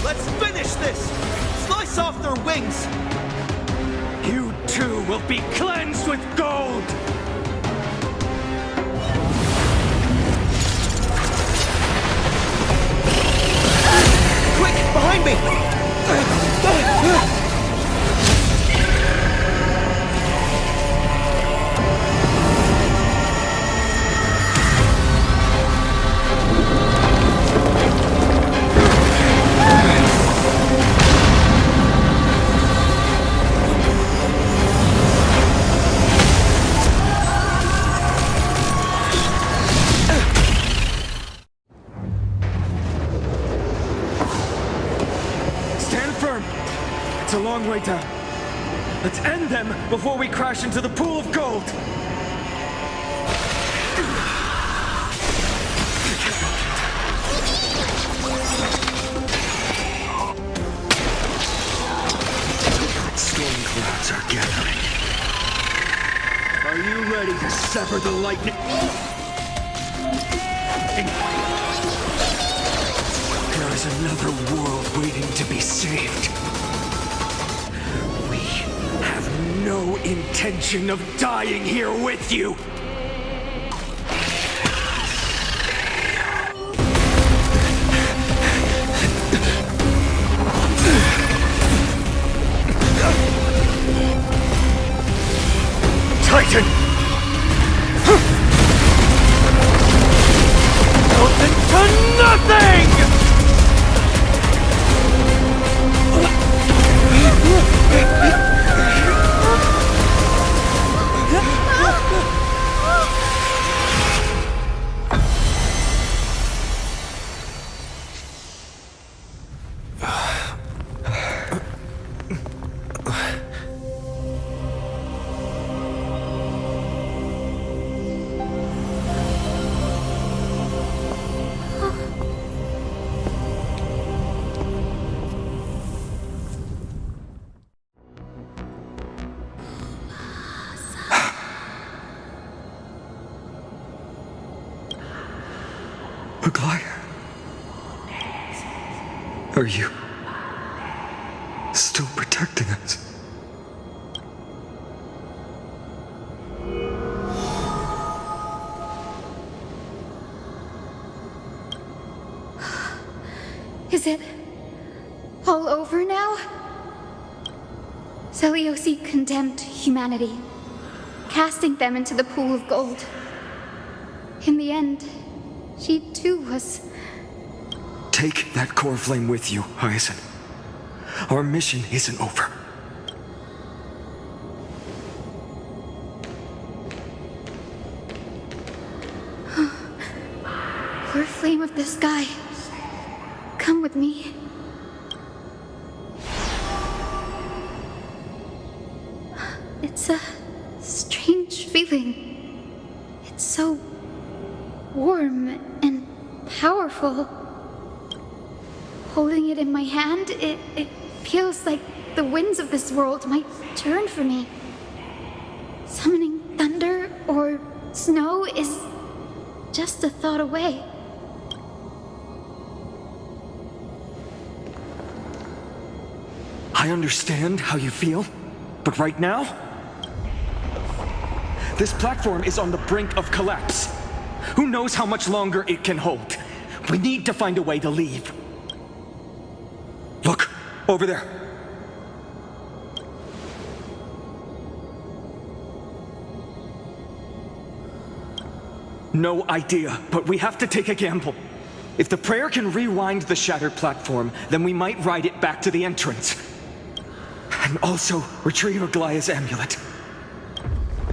Let's finish this! Slice off their wings! You too will be cleansed with gold! Quick, behind me! Stand firm! It's a long way down. Let's end them before we crash into the pool of gold! Storm clouds are gathering. Are you ready to sever the lightning? There is another world waiting to be saved. We have no intention of dying here with you. Titan! Aglaia, are you still protecting us? Is it all over now? Seliosi condemned humanity, casting them into the pool of gold. In the end, she too was... Take that core flame with you, Hyacinth. Our mission isn't over. Core flame of the sky, come with me. It's a strange feeling. It's so warm and powerful. Holding it in my hand, it feels like the winds of this world might turn for me. Summoning thunder or snow is just a thought away. I understand how you feel, but right now, this platform is on the brink of collapse. Who knows how much longer it can hold? We need to find a way to leave. Look, over there. No idea, but we have to take a gamble. If the prayer can rewind the shattered platform, then we might ride it back to the entrance. And also retrieve Aglaia's amulet.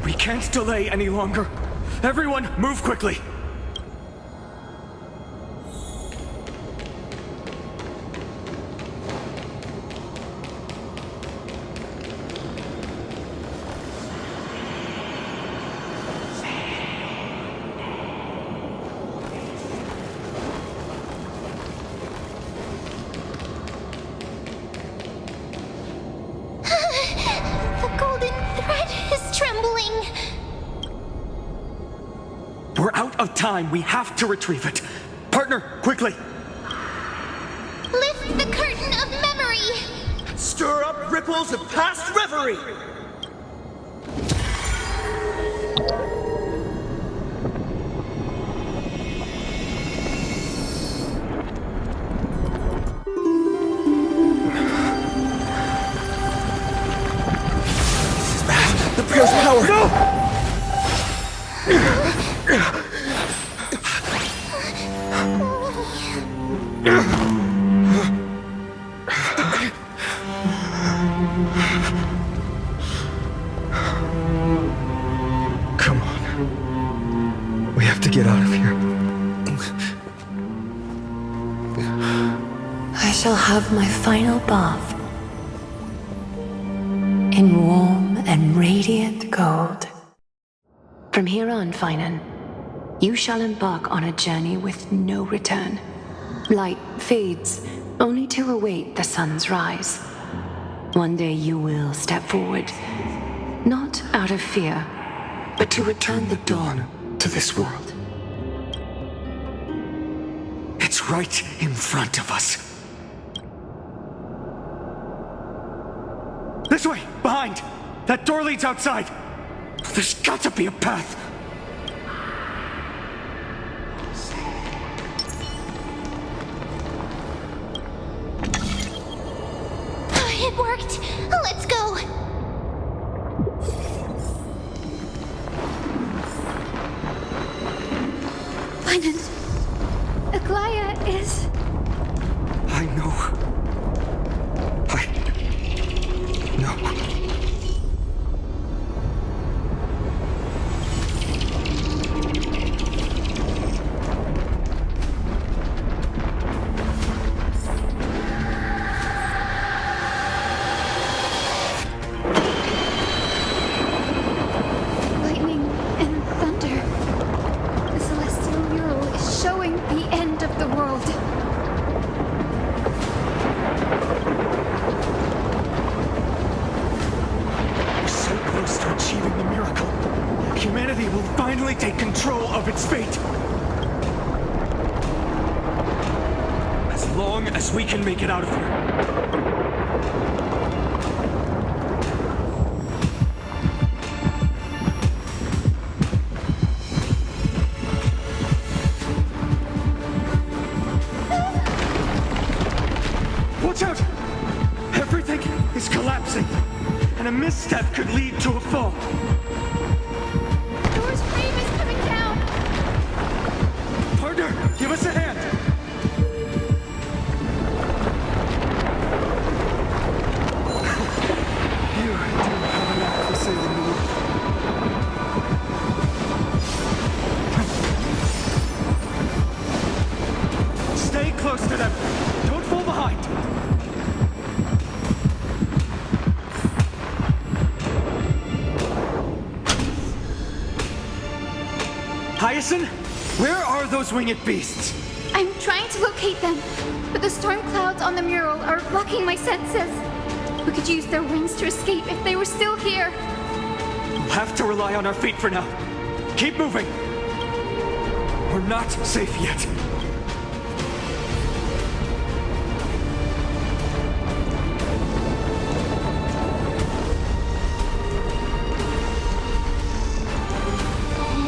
We can't delay any longer. Everyone, move quickly. The golden thread is trembling. We're out of time. We have to retrieve it. Partner, quickly. Lift the curtain of memory. Stir up ripples of past reverie. The prayer's power! No! Come on. We have to get out of here. I shall have my final bath in warm and radiant gold. From here on, Finan, you shall embark on a journey with no return. Light fades, only to await the sun's rise. One day you will step forward, not out of fear, but to return the dawn to this world. It's right in front of us. This way! Behind! That door leads outside! There's got to be a path! It worked. Let's go. Finan, Aglaia is... I know. finally take control of its fate. As long as we can make it out of here. Watch out! Everything is collapsing, and a misstep could lead to a fall. Door's frame is coming down! Partner, give us a hand! You do have a knack for saving me. Stay close to them! Don't fall behind! Hyacinth, where are those winged beasts? I'm trying to locate them, but the storm clouds on the mural are blocking my senses. We could use their wings to escape if they were still here. We'll have to rely on our feet for now. Keep moving! We're not safe yet.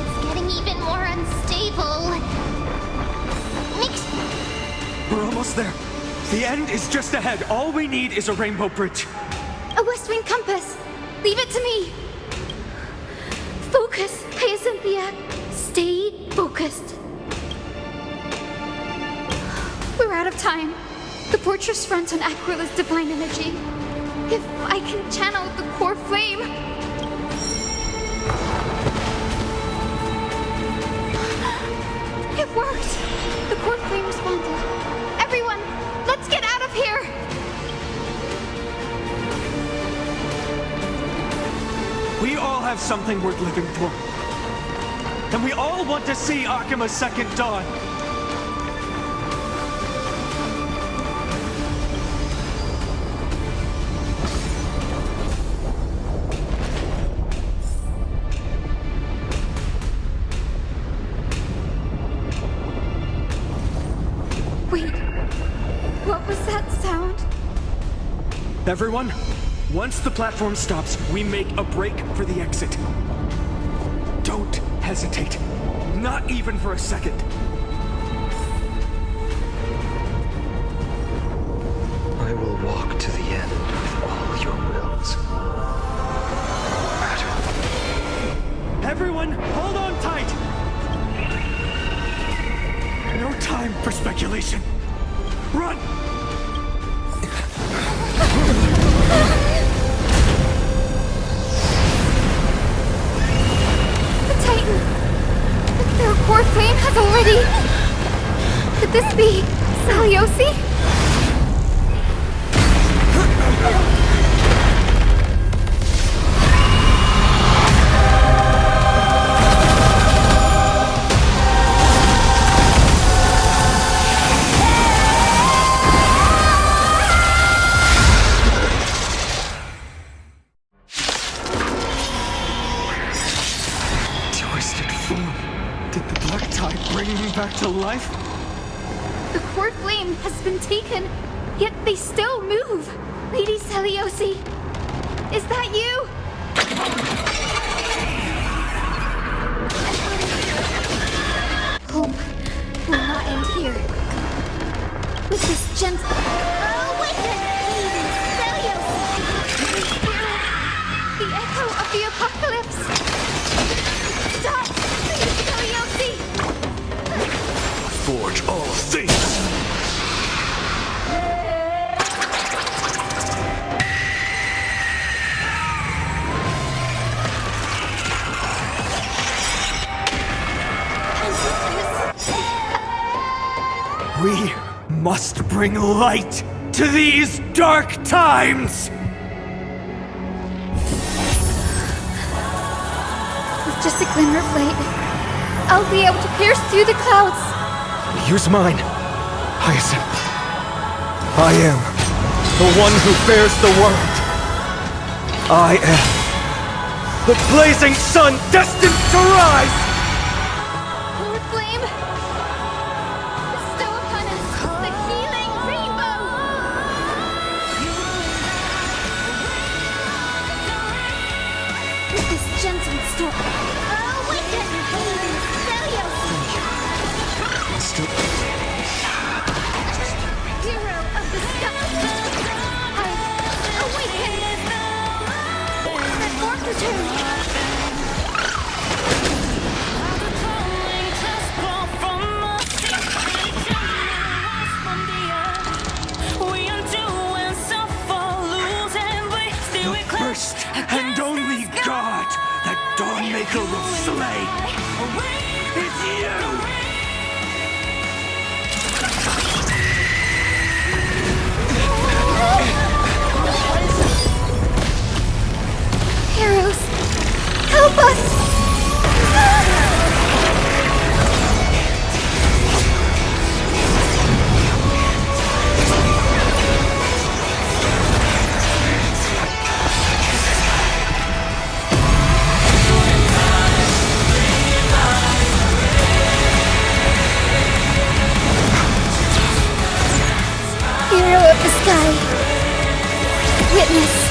It's getting even more unstable. We're almost there. The end is just ahead. All we need is a rainbow bridge. A West Wing compass! Leave it to me! Focus, Hyacinthia! Stay focused. We're out of time. The fortress runs on Aquila's divine energy. If I can channel the core flame... It worked! The core flame responded. Everyone, let's get out of here! We all have something worth living for. And we all want to see Akima's second dawn. Wait, what was that sound? Everyone, once the platform stops, we make a break for the exit. Don't hesitate. Not even for a second. I will walk to the end with all your wills. No matter. Everyone, hold on tight! No time for speculation. Run! The Titan! Their core flame has already... Could this be Seliosi? Back to life? The core flame has been taken, yet they still move. Lady Seliosi, is that you? Hope will not end here. With this gentle... Awaken, Lady Seliosi! The echo of the apocalypse! Stop, Lady Seliosi! Forge all things! We must bring light to these dark times! With just a glimmer of light, I'll be able to pierce through the clouds. Use mine, Hyacinth. I am the one who bears the world. I am the blazing sun destined to rise! First and only God that Dawnmaker will slay is you! Heroes, help us! Hero of the sky, witness